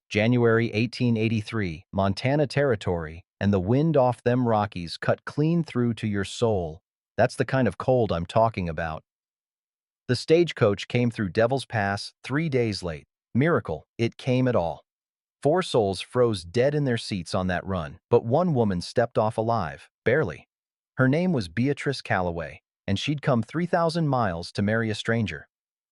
January 1883, Montana Territory, and the wind off them Rockies cut clean through to your soul. That's the kind of cold I'm talking about. The stagecoach came through Devil's Pass 3 days late. Miracle, it came at all. 4 souls froze dead in their seats on that run, but one woman stepped off alive, barely. Her name was Beatrice Calloway, and she'd come 3,000 miles to marry a stranger.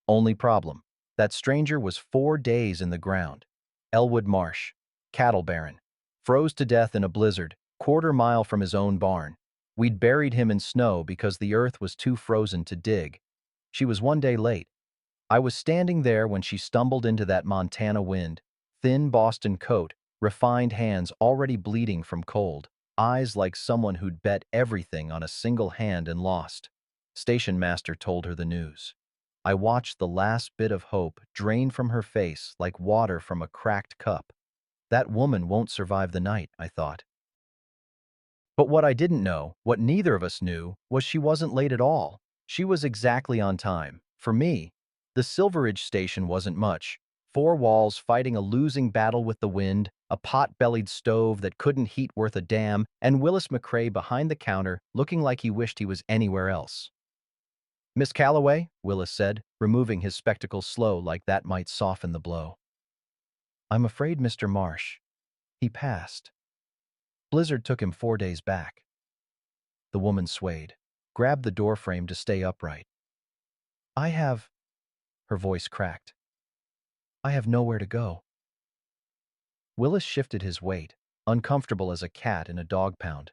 Only problem, that stranger was 4 days in the ground. Elwood Marsh, cattle baron, froze to death in a blizzard, quarter-mile from his own barn. We'd buried him in snow because the earth was too frozen to dig. She was 1 day late. I was standing there when she stumbled into that Montana wind, thin Boston coat, refined hands already bleeding from cold, eyes like someone who'd bet everything on a single hand and lost. Station master told her the news. I watched the last bit of hope drain from her face like water from a cracked cup. That woman won't survive the night, I thought. But what I didn't know, what neither of us knew, was she wasn't late at all. She was exactly on time. For me, the Silveridge station wasn't much. 4 walls fighting a losing battle with the wind, a pot-bellied stove that couldn't heat worth a damn, and Willis McRae behind the counter looking like he wished he was anywhere else. "Miss Calloway," Willis said, removing his spectacles slow like that might soften the blow. "I'm afraid Mr. Marsh. He passed. Blizzard took him 4 days back." The woman swayed, grabbed the doorframe to stay upright. "I have," her voice cracked, "I have nowhere to go." Willis shifted his weight, uncomfortable as a cat in a dog pound.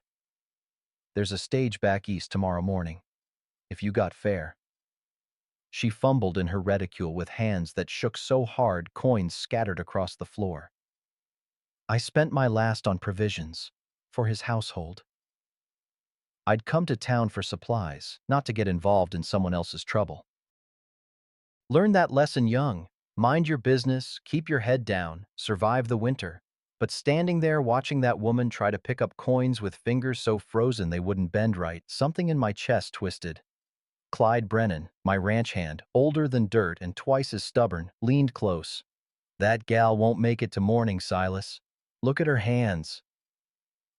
"There's a stage back east tomorrow morning. If you got fare." She fumbled in her reticule with hands that shook so hard coins scattered across the floor. "I spent my last on provisions for his household. I'd come to town for supplies, not to get involved in someone else's trouble." Learn that lesson young. Mind your business, keep your head down, survive the winter. But standing there watching that woman try to pick up coins with fingers so frozen they wouldn't bend right, something in my chest twisted. Clyde Brennan, my ranch hand, older than dirt and twice as stubborn, leaned close. "That gal won't make it to morning, Silas. Look at her hands."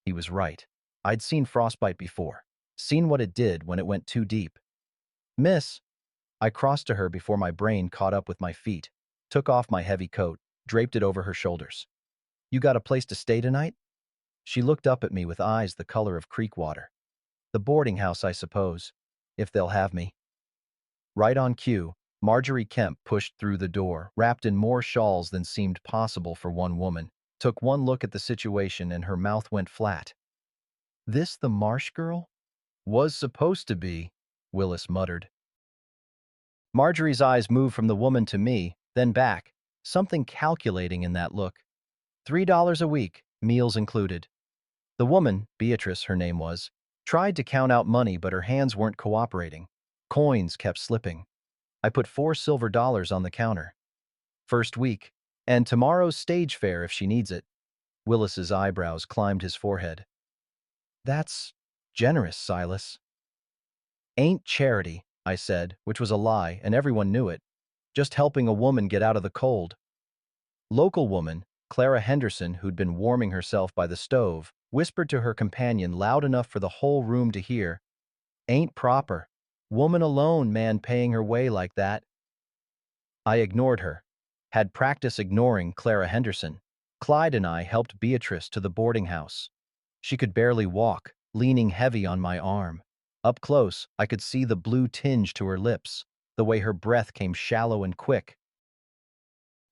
He was right. I'd seen frostbite before, seen what it did when it went too deep. "Miss," I crossed to her before my brain caught up with my feet, took off my heavy coat, draped it over her shoulders. "You got a place to stay tonight?" She looked up at me with eyes the color of creek water. "The boarding house, I suppose, if they'll have me." Right on cue, Marjorie Kemp pushed through the door, wrapped in more shawls than seemed possible for one woman, took one look at the situation and her mouth went flat. "This the Marsh girl?" "Was supposed to be," Willis muttered. Marjorie's eyes moved from the woman to me, then back, something calculating in that look. $3 a week, meals included. The woman, Beatrice her name was, tried to count out money but her hands weren't cooperating. Coins kept slipping. I put $4 silver on the counter. "First week, and tomorrow's stage fare if she needs it." Willis's eyebrows climbed his forehead. "That's generous, Silas." "Ain't charity," I said, which was a lie, and everyone knew it. Just helping a woman get out of the cold. Local woman, Clara Henderson, who'd been warming herself by the stove, whispered to her companion loud enough for the whole room to hear, "Ain't proper. Woman alone, man paying her way like that." I ignored her. Had practice ignoring Clara Henderson. Clyde and I helped Beatrice to the boarding house. She could barely walk, leaning heavy on my arm. Up close, I could see the blue tinge to her lips, the way her breath came shallow and quick.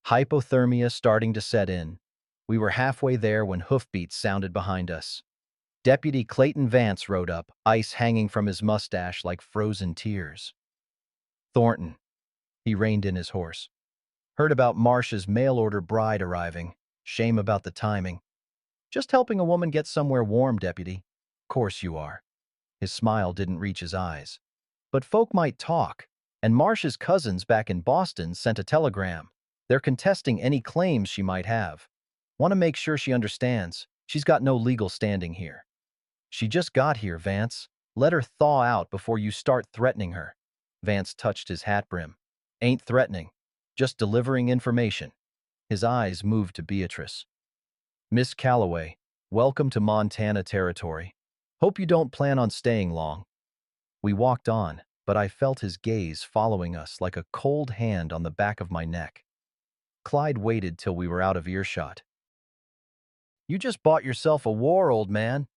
Hypothermia starting to set in. We were halfway there when hoofbeats sounded behind us. Deputy Clayton Vance rode up, ice hanging from his mustache like frozen tears. "Thornton." He reined in his horse. "Heard about Marsh's mail-order bride arriving. Shame about the timing." "Just helping a woman get somewhere warm, Deputy." "Course you are." His smile didn't reach his eyes. "But folk might talk, and Marsh's cousins back in Boston sent a telegram. They're contesting any claims she might have. Want to make sure she understands. She's got no legal standing here." "She just got here, Vance. Let her thaw out before you start threatening her." Vance touched his hat brim. "Ain't threatening. Just delivering information." His eyes moved to Beatrice. "Miss Calloway, welcome to Montana Territory. Hope you don't plan on staying long." We walked on, but I felt his gaze following us like a cold hand on the back of my neck. Clyde waited till we were out of earshot. "You just bought yourself a war, old man."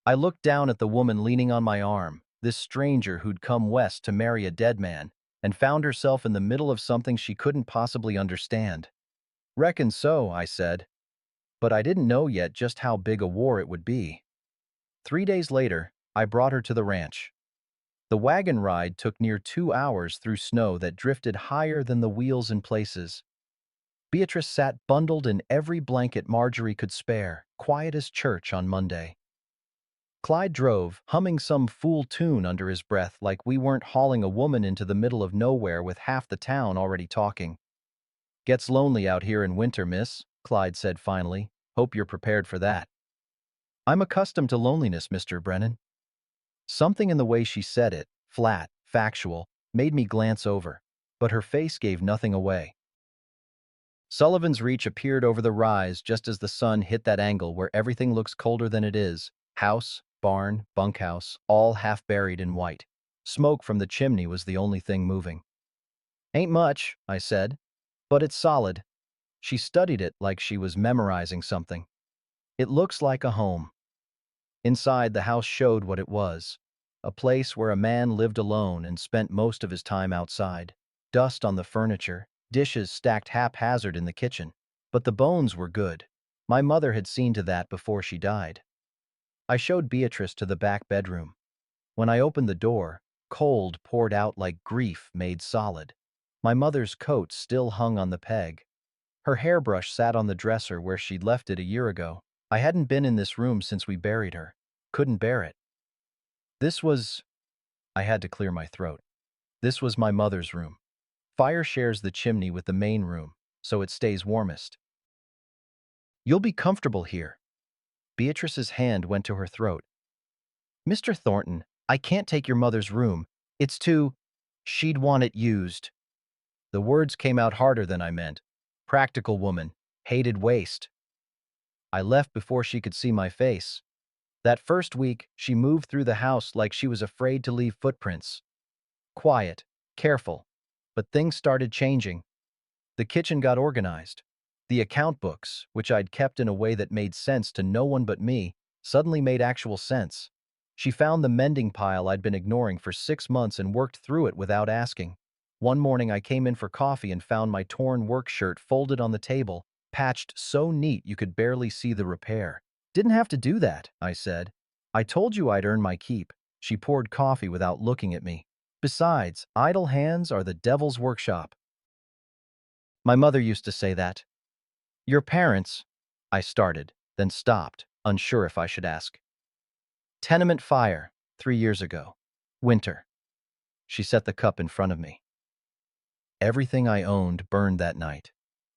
I looked down at the woman leaning on my arm, this stranger who'd come west to marry a dead man, and found herself in the middle of something she couldn't possibly understand. "Reckon so," I said, but I didn't know yet just how big a war it would be. 3 days later, I brought her to the ranch. The wagon ride took near 2 hours through snow that drifted higher than the wheels in places. Beatrice sat bundled in every blanket Marjorie could spare, quiet as church on Monday. Clyde drove, humming some fool tune under his breath like we weren't hauling a woman into the middle of nowhere with half the town already talking. "Gets lonely out here in winter, miss," Clyde said finally. "Hope you're prepared for that." "I'm accustomed to loneliness, Mr. Brennan." Something in the way she said it, flat, factual, made me glance over, but her face gave nothing away. Sullivan's Reach appeared over the rise just as the sun hit that angle where everything looks colder than it is. House, barn, bunkhouse, all half buried in white. Smoke from the chimney was the only thing moving. "Ain't much," I said, "but it's solid." She studied it like she was memorizing something. "It looks like a home." Inside, the house showed what it was. A place where a man lived alone and spent most of his time outside. Dust on the furniture, dishes stacked haphazard in the kitchen. But the bones were good. My mother had seen to that before she died. I showed Beatrice to the back bedroom. When I opened the door, cold poured out like grief made solid. My mother's coat still hung on the peg. Her hairbrush sat on the dresser where she'd left it a year ago. I hadn't been in this room since we buried her. Couldn't bear it. This was... I had to clear my throat. This was my mother's room. Fire shares the chimney with the main room, so it stays warmest. "You'll be comfortable here." Beatrice's hand went to her throat. "Mr. Thornton, I can't take your mother's room. It's too... she'd want it used." The words came out harder than I meant. Practical woman. Hated waste. I left before she could see my face. That first week, she moved through the house like she was afraid to leave footprints. Quiet, careful. But things started changing. The kitchen got organized. The account books, which I'd kept in a way that made sense to no one but me, suddenly made actual sense. She found the mending pile I'd been ignoring for 6 months and worked through it without asking. One morning I came in for coffee and found my torn work shirt folded on the table, patched so neat you could barely see the repair. "Didn't have to do that," I said. "I told you I'd earn my keep." She poured coffee without looking at me. "Besides, idle hands are the devil's workshop." My mother used to say that. "Your parents," I started, then stopped, unsure if I should ask. "Tenement fire, 3 years ago. Winter." She set the cup in front of me. Everything I owned burned that night,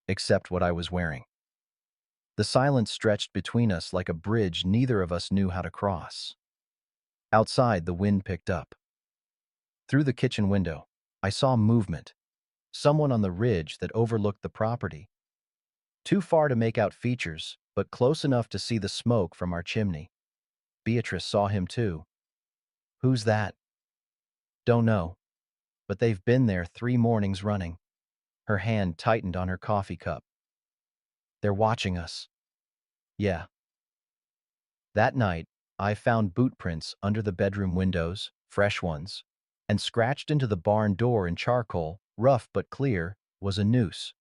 except what I was wearing. The silence stretched between us like a bridge neither of us knew how to cross. Outside, the wind picked up. Through the kitchen window, I saw movement. Someone on the ridge that overlooked the property. Too far to make out features, but close enough to see the smoke from our chimney. Beatrice saw him too. "Who's that?" "Don't know, but they've been there 3 mornings running." Her hand tightened on her coffee cup. "They're watching us." "Yeah." That night, I found boot prints under the bedroom windows, fresh ones, and scratched into the barn door in charcoal, rough but clear, was a noose.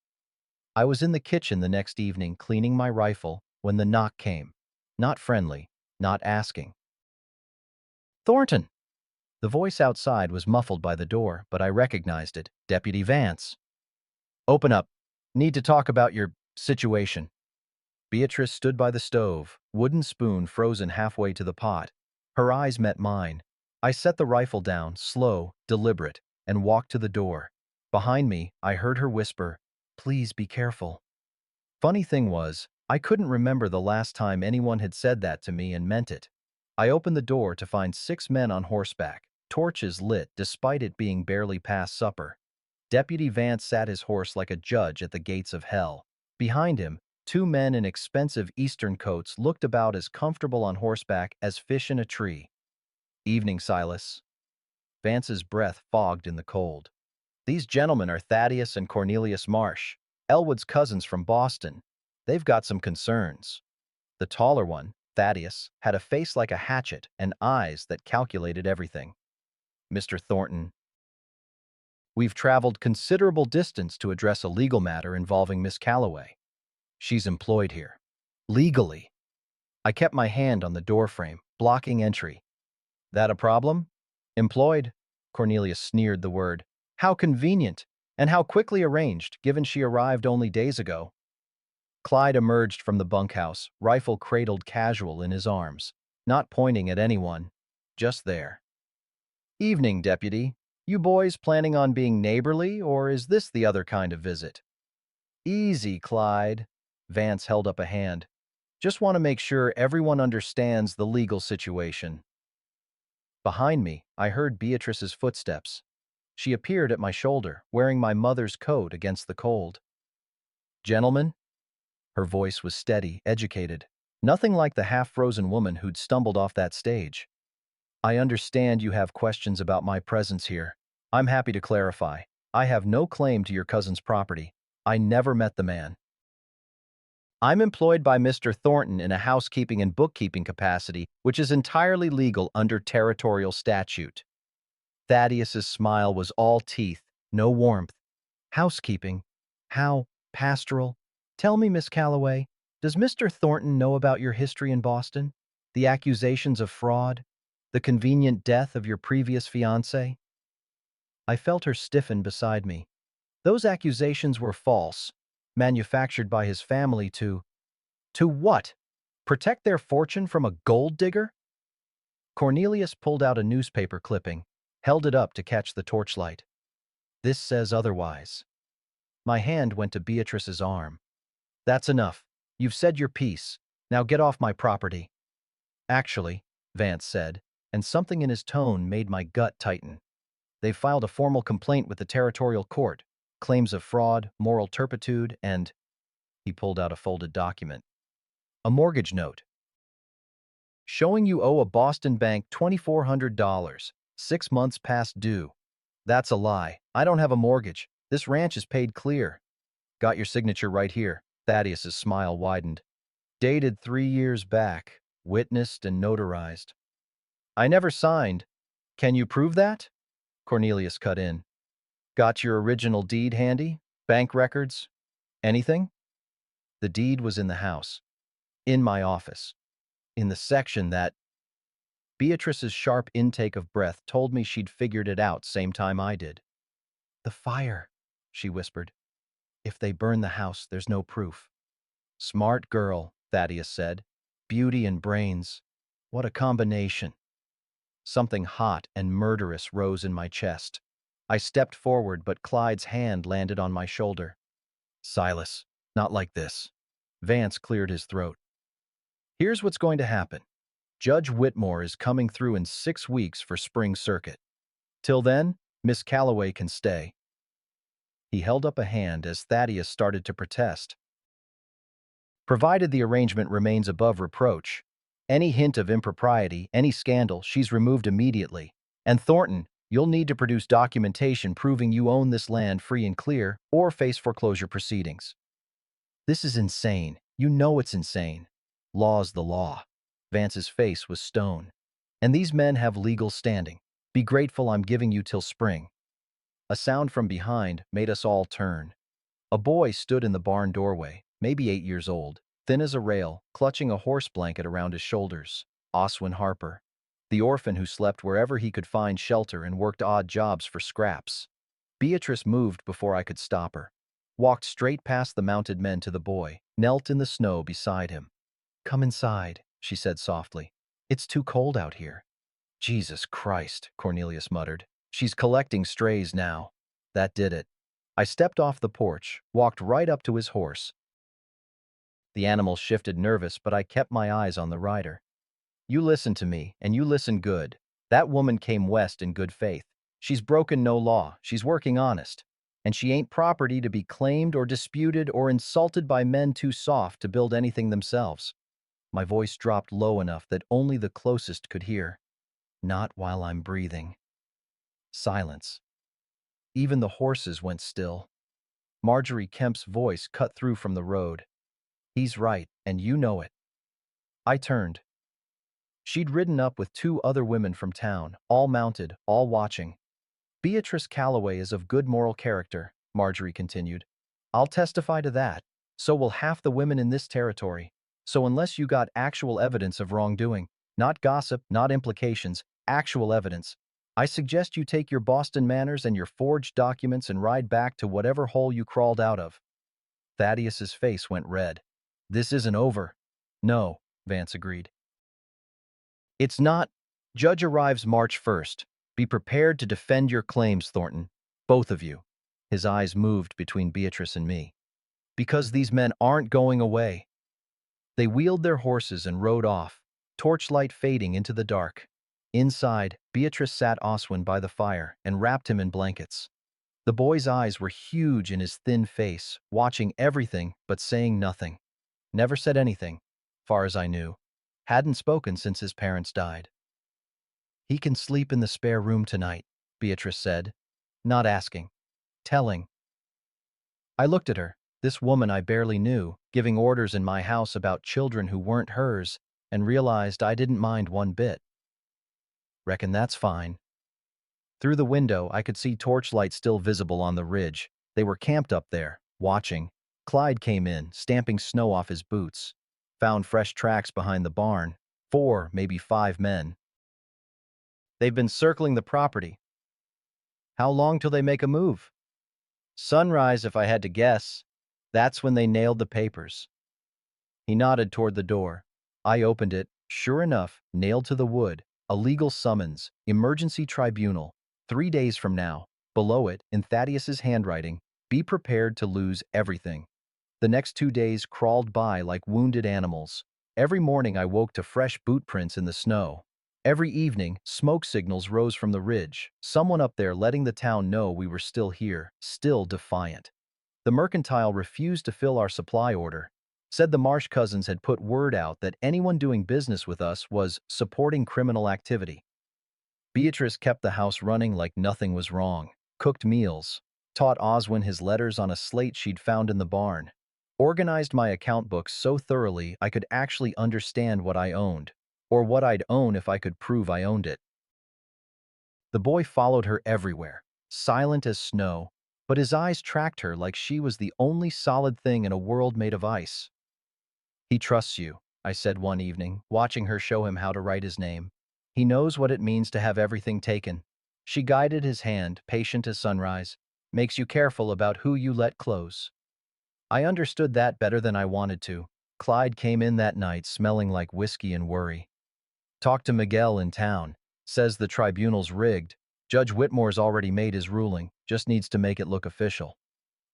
I was in the kitchen the next evening cleaning my rifle when the knock came. Not friendly, not asking. "Thornton!" The voice outside was muffled by the door, but I recognized it. Deputy Vance. "Open up. Need to talk about your situation." Beatrice stood by the stove, wooden spoon frozen halfway to the pot. Her eyes met mine. I set the rifle down, slow, deliberate, and walked to the door. Behind me, I heard her whisper, "Please be careful." Funny thing was, I couldn't remember the last time anyone had said that to me and meant it. I opened the door to find 6 men on horseback, torches lit despite it being barely past supper. Deputy Vance sat his horse like a judge at the gates of hell. Behind him, two men in expensive Eastern coats looked about as comfortable on horseback as fish in a tree. "Evening, Silas." Vance's breath fogged in the cold. "These gentlemen are Thaddeus and Cornelius Marsh, Elwood's cousins from Boston. They've got some concerns." The taller one, Thaddeus, had a face like a hatchet and eyes that calculated everything. "Mr. Thornton, we've traveled considerable distance to address a legal matter involving Miss Calloway. She's employed here. Legally." I kept my hand on the doorframe, blocking entry. "That a problem?" "Employed?" Cornelius sneered the word. "How convenient, and how quickly arranged, given she arrived only days ago." Clyde emerged from the bunkhouse, rifle cradled casual in his arms, not pointing at anyone, just there. "Evening, Deputy. You boys planning on being neighborly, or is this the other kind of visit?" "Easy, Clyde." Vance held up a hand. "Just want to make sure everyone understands the legal situation." Behind me, I heard Beatrice's footsteps. She appeared at my shoulder, wearing my mother's coat against the cold. "Gentlemen?" Her voice was steady, educated, nothing like the half-frozen woman who'd stumbled off that stage. "I understand you have questions about my presence here. I'm happy to clarify. I have no claim to your cousin's property. I never met the man. I'm employed by Mr. Thornton in a housekeeping and bookkeeping capacity, which is entirely legal under territorial statute." Thaddeus's smile was all teeth, no warmth. "Housekeeping? How pastoral? Tell me, Miss Calloway, does Mr. Thornton know about your history in Boston? The accusations of fraud? The convenient death of your previous fiancé?" I felt her stiffen beside me. "Those accusations were false, manufactured by his family to— To what? Protect their fortune from a gold digger?" Cornelius pulled out a newspaper clipping, held it up to catch the torchlight. "This says otherwise." My hand went to Beatrice's arm. "That's enough. You've said your piece. Now get off my property." "Actually," Vance said, and something in his tone made my gut tighten. "They've filed a formal complaint with the territorial court, claims of fraud, moral turpitude, and—" He pulled out a folded document. "A mortgage note, showing you owe a Boston bank $2,400, 6 months past due." "That's a lie. I don't have a mortgage. This ranch is paid clear." "Got your signature right here." Thaddeus's smile widened. "Dated 3 years back, witnessed and notarized." "I never signed. Can you prove that?" Cornelius cut in. "Got your original deed handy? Bank records? Anything?" The deed was in the house. In my office. In the section that— Beatrice's sharp intake of breath told me she'd figured it out same time I did. "The fire," she whispered. "If they burn the house, there's no proof." "Smart girl," Thaddeus said. "Beauty and brains. What a combination." Something hot and murderous rose in my chest. I stepped forward, but Clyde's hand landed on my shoulder. "Silas, not like this." Vance cleared his throat. "Here's what's going to happen. Judge Whitmore is coming through in 6 weeks for spring circuit. Till then, Miss Calloway can stay." He held up a hand as Thaddeus started to protest. "Provided the arrangement remains above reproach. Any hint of impropriety, any scandal, she's removed immediately. And Thornton, you'll need to produce documentation proving you own this land free and clear, or face foreclosure proceedings." "This is insane. You know it's insane." "Law's the law." Vance's face was stone. "And these men have legal standing. Be grateful I'm giving you till spring." A sound from behind made us all turn. A boy stood in the barn doorway, maybe 8 years old, thin as a rail, clutching a horse blanket around his shoulders. Oswin Harper, the orphan who slept wherever he could find shelter and worked odd jobs for scraps. Beatrice moved before I could stop her, walked straight past the mounted men to the boy, knelt in the snow beside him. "Come inside," she said softly. "It's too cold out here." "Jesus Christ," Cornelius muttered. "She's collecting strays now." That did it. I stepped off the porch, walked right up to his horse. The animal shifted nervous, but I kept my eyes on the rider. "You listen to me, and you listen good. That woman came west in good faith. She's broken no law. She's working honest. And she ain't property to be claimed or disputed or insulted by men too soft to build anything themselves. My voice dropped low enough that only the closest could hear. Not while I'm breathing. Silence. Even the horses went still. Marjorie Kemp's voice cut through from the road. He's right, and you know it. I turned. She'd ridden up with two other women from town, all mounted, all watching. Beatrice Calloway is of good moral character, Marjorie continued. I'll testify to that. So will half the women in this territory. So unless you got actual evidence of wrongdoing, not gossip, not implications, actual evidence, I suggest you take your Boston manners and your forged documents and ride back to whatever hole you crawled out of. Thaddeus's face went red. This isn't over. No, Vance agreed. It's not. Judge arrives March 1st. Be prepared to defend your claims, Thornton. Both of you. His eyes moved between Beatrice and me. Because these men aren't going away. They wheeled their horses and rode off, torchlight fading into the dark. Inside, Beatrice sat Oswin by the fire and wrapped him in blankets. The boy's eyes were huge in his thin face, watching everything but saying nothing. Never said anything, far as I knew. Hadn't spoken since his parents died. He can sleep in the spare room tonight, Beatrice said, not asking, telling. I looked at her, this woman I barely knew, giving orders in my house about children who weren't hers, and realized I didn't mind one bit. Reckon that's fine. Through the window, I could see torchlight still visible on the ridge. They were camped up there, watching. Clyde came in, stamping snow off his boots. Found fresh tracks behind the barn. 4, maybe 5 men. They've been circling the property. How long till they make a move? Sunrise, if I had to guess. That's when they nailed the papers. He nodded toward the door. I opened it. Sure enough, nailed to the wood. A legal summons. Emergency tribunal. 3 days from now. Below it, in Thaddeus's handwriting, be prepared to lose everything. The next 2 days crawled by like wounded animals. Every morning I woke to fresh boot prints in the snow. Every evening, smoke signals rose from the ridge, someone up there letting the town know we were still here, still defiant. The mercantile refused to fill our supply order. Said the Marsh cousins had put word out that anyone doing business with us was supporting criminal activity. Beatrice kept the house running like nothing was wrong. Cooked meals. Taught Oswin his letters on a slate she'd found in the barn. Organized my account books so thoroughly I could actually understand what I owned, or what I'd own if I could prove I owned it. The boy followed her everywhere, silent as snow, but his eyes tracked her like she was the only solid thing in a world made of ice. He trusts you, I said one evening, watching her show him how to write his name. He knows what it means to have everything taken. She guided his hand, patient as sunrise. Makes you careful about who you let close. I understood that better than I wanted to. Clyde came in that night smelling like whiskey and worry. Talked to Miguel in town. Says the tribunal's rigged. Judge Whitmore's already made his ruling, just needs to make it look official.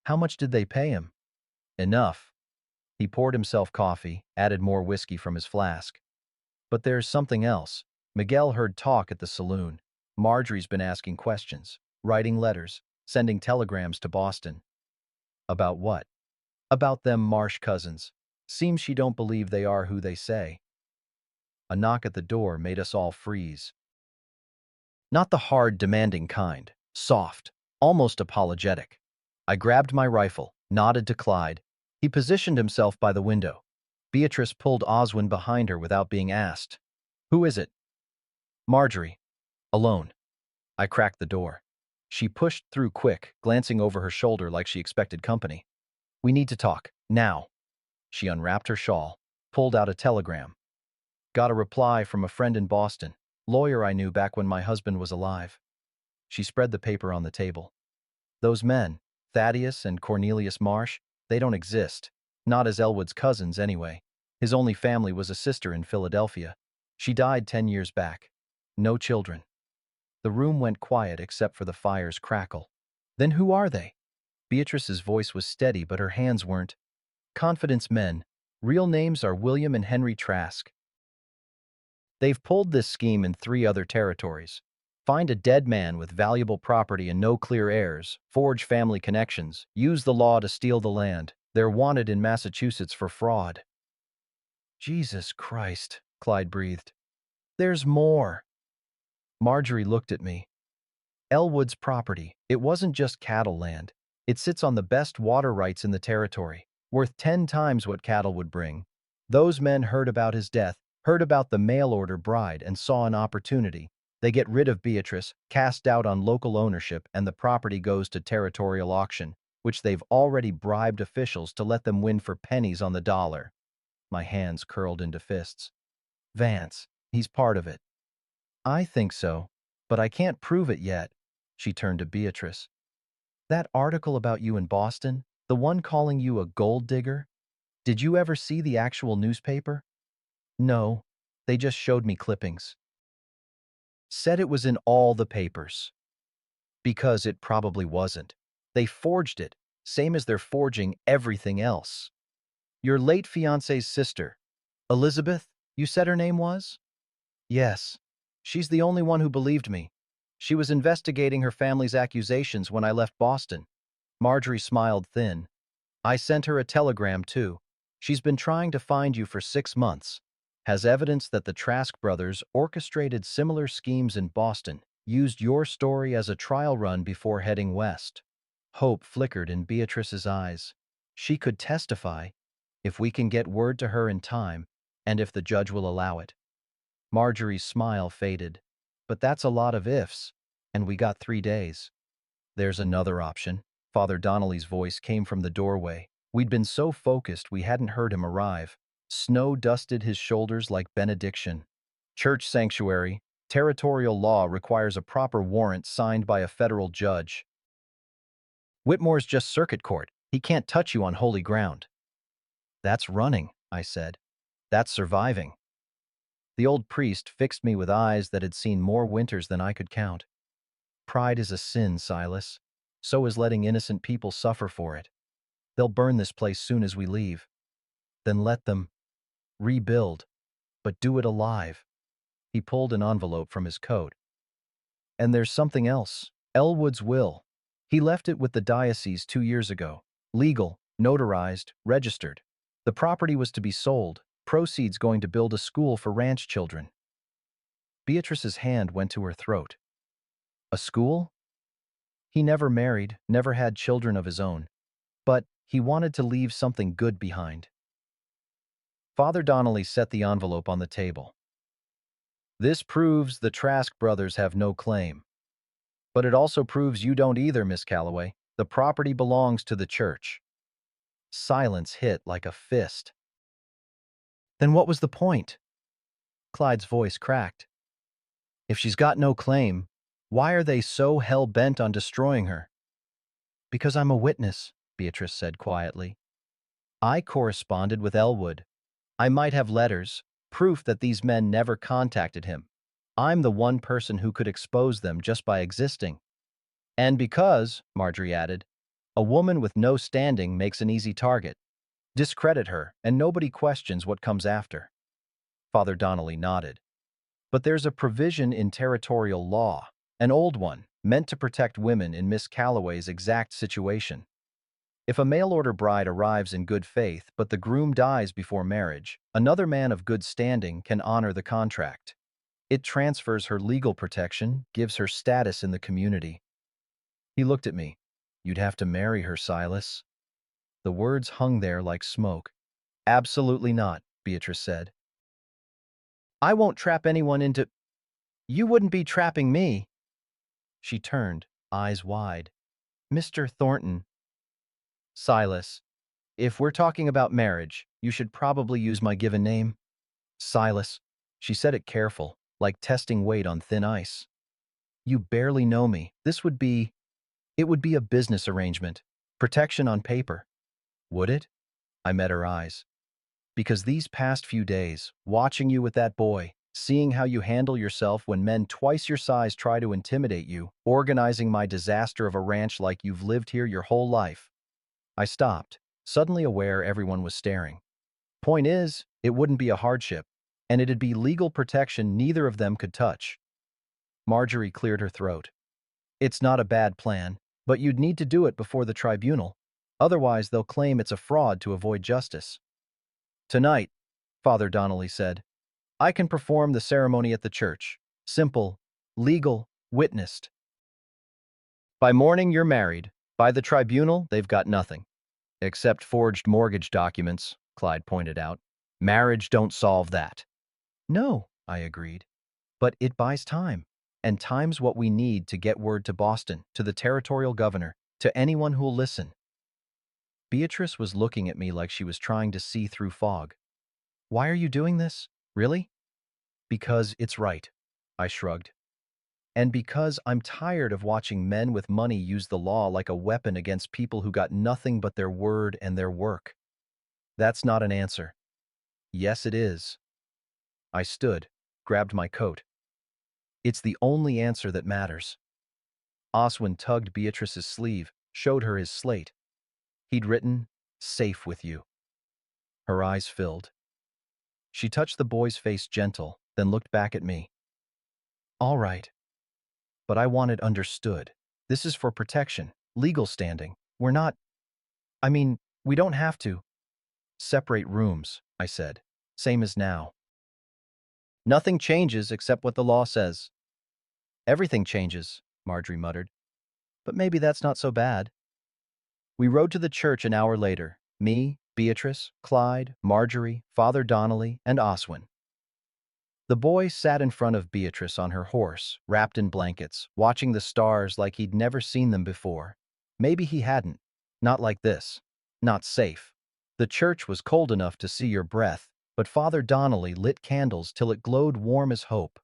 How much did they pay him? Enough. He poured himself coffee, added more whiskey from his flask. But there's something else. Miguel heard talk at the saloon. Marjorie's been asking questions, writing letters, sending telegrams to Boston. About what? About them Marsh cousins. Seems she don't believe they are who they say. A knock at the door made us all freeze. Not the hard, demanding kind. Soft, almost apologetic. I grabbed my rifle, nodded to Clyde. He positioned himself by the window. Beatrice pulled Oswin behind her without being asked. Who is it? Marjorie. Alone. I cracked the door. She pushed through quick, glancing over her shoulder like she expected company. We need to talk. Now. She unwrapped her shawl, pulled out a telegram. Got a reply from a friend in Boston, lawyer I knew back when my husband was alive. She spread the paper on the table. Those men, Thaddeus and Cornelius Marsh, they don't exist. Not as Elwood's cousins, anyway. His only family was a sister in Philadelphia. She died 10 years back. No children. The room went quiet except for the fire's crackle. Then who are they? Beatrice's voice was steady, but her hands weren't. Confidence men. Real names are William and Henry Trask. They've pulled this scheme in 3 other territories. Find a dead man with valuable property and no clear heirs, forge family connections, use the law to steal the land. They're wanted in Massachusetts for fraud. Jesus Christ, Clyde breathed. There's more. Marjorie looked at me. Elwood's property. It wasn't just cattle land. It sits on the best water rights in the territory, worth 10 times what cattle would bring. Those men heard about his death, heard about the mail-order bride, and saw an opportunity. They get rid of Beatrice, cast doubt on local ownership, and the property goes to territorial auction, which they've already bribed officials to let them win for pennies on the dollar. My hands curled into fists. Vance, he's part of it. I think so, but I can't prove it yet. She turned to Beatrice. That article about you in Boston, the one calling you a gold digger, did you ever see the actual newspaper? No, they just showed me clippings. Said it was in all the papers. Because it probably wasn't. They forged it, same as they're forging everything else. Your late fiancé's sister, Elizabeth, you said her name was? Yes. She's the only one who believed me. She was investigating her family's accusations when I left Boston. Marjorie smiled thin. I sent her a telegram, too. She's been trying to find you for 6 months. Has evidence that the Trask brothers orchestrated similar schemes in Boston, used your story as a trial run before heading west. Hope flickered in Beatrice's eyes. She could testify, if we can get word to her in time, and if the judge will allow it. Marjorie's smile faded. But that's a lot of ifs, and we got 3 days. There's another option. Father Donnelly's voice came from the doorway. We'd been so focused we hadn't heard him arrive. Snow dusted his shoulders like benediction. Church sanctuary. Territorial law requires a proper warrant signed by a federal judge. Whitmore's just circuit court. He can't touch you on holy ground. That's running, I said. That's surviving. The old priest fixed me with eyes that had seen more winters than I could count. Pride is a sin, Silas. So is letting innocent people suffer for it. They'll burn this place soon as we leave. Then let them rebuild, but do it alive. He pulled an envelope from his coat. And there's something else. Elwood's will. He left it with the diocese 2 years ago. Legal, notarized, registered. The property was to be sold, proceeds going to build a school for ranch children. Beatrice's hand went to her throat. A school? He never married, never had children of his own. But he wanted to leave something good behind. Father Donnelly set the envelope on the table. This proves the Trask brothers have no claim. But it also proves you don't either, Miss Calloway. The property belongs to the church. Silence hit like a fist. Then what was the point? Clyde's voice cracked. If she's got no claim, why are they so hell-bent on destroying her? Because I'm a witness, Beatrice said quietly. I corresponded with Elwood. I might have letters, proof that these men never contacted him. I'm the one person who could expose them just by existing. And because, Marjorie added, a woman with no standing makes an easy target. Discredit her, and nobody questions what comes after. Father Donnelly nodded. But there's a provision in territorial law, an old one, meant to protect women in Miss Calloway's exact situation. If a mail-order bride arrives in good faith but the groom dies before marriage, another man of good standing can honor the contract. It transfers her legal protection, gives her status in the community. He looked at me. You'd have to marry her, Silas. The words hung there like smoke. Absolutely not, Beatrice said. I won't trap anyone into... You wouldn't be trapping me. She turned, eyes wide. Mr. Thornton. Silas. If we're talking about marriage, you should probably use my given name. Silas. She said it careful, like testing weight on thin ice. You barely know me. It would be a business arrangement. Protection on paper. Would it? I met her eyes. Because these past few days, watching you with that boy, seeing how you handle yourself when men twice your size try to intimidate you, organizing my disaster of a ranch like you've lived here your whole life. I stopped, suddenly aware everyone was staring. Point is, it wouldn't be a hardship, and it'd be legal protection neither of them could touch. Marjorie cleared her throat. It's not a bad plan, but you'd need to do it before the tribunal. Otherwise, they'll claim it's a fraud to avoid justice. Tonight, Father Donnelly said, I can perform the ceremony at the church. Simple, legal, witnessed. By morning, you're married. By the tribunal, they've got nothing. Except forged mortgage documents, Clyde pointed out. Marriage don't solve that. No, I agreed. But it buys time. And time's what we need to get word to Boston, to the territorial governor, to anyone who'll listen. Beatrice was looking at me like she was trying to see through fog. Why are you doing this? Really? Because it's right, I shrugged. And because I'm tired of watching men with money use the law like a weapon against people who got nothing but their word and their work. That's not an answer. Yes, it is. I stood, grabbed my coat. It's the only answer that matters. Oswin tugged Beatrice's sleeve, showed her his slate. He'd written, "Safe with you." Her eyes filled. She touched the boy's face gentle, then looked back at me. All right. But I want it understood. This is for protection, legal standing. We're not, we don't have to. Separate rooms, I said. Same as now. Nothing changes except what the law says. Everything changes, Marjorie muttered. But maybe that's not so bad. We rode to the church an hour later. Me, Beatrice, Clyde, Marjorie, Father Donnelly, and Oswin. The boy sat in front of Beatrice on her horse, wrapped in blankets, watching the stars like he'd never seen them before. Maybe he hadn't. Not like this. Not safe. The church was cold enough to see your breath, but Father Donnelly lit candles till it glowed warm as hope.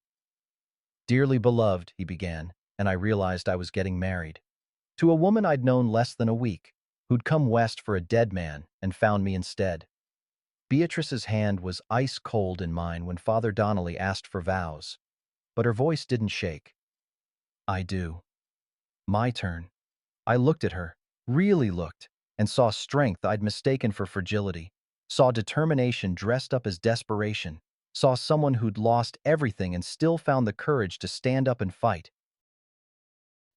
Dearly beloved, he began, and I realized I was getting married. To a woman I'd known less than a week, who'd come west for a dead man and found me instead. Beatrice's hand was ice cold in mine when Father Donnelly asked for vows, but her voice didn't shake. I do. My turn. I looked at her, really looked, and saw strength I'd mistaken for fragility, saw determination dressed up as desperation, saw someone who'd lost everything and still found the courage to stand up and fight.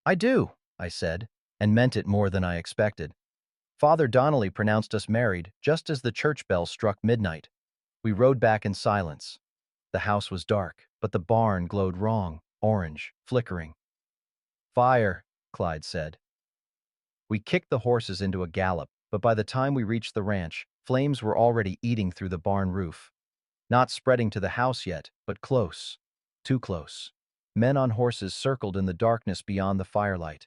I do, I said, and meant it more than I expected. Father Donnelly pronounced us married just as the church bell struck midnight. We rode back in silence. The house was dark, but the barn glowed wrong, orange, flickering. Fire, Clyde said. We kicked the horses into a gallop, but by the time we reached the ranch, flames were already eating through the barn roof. Not spreading to the house yet, but close. Too close. Men on horses circled in the darkness beyond the firelight.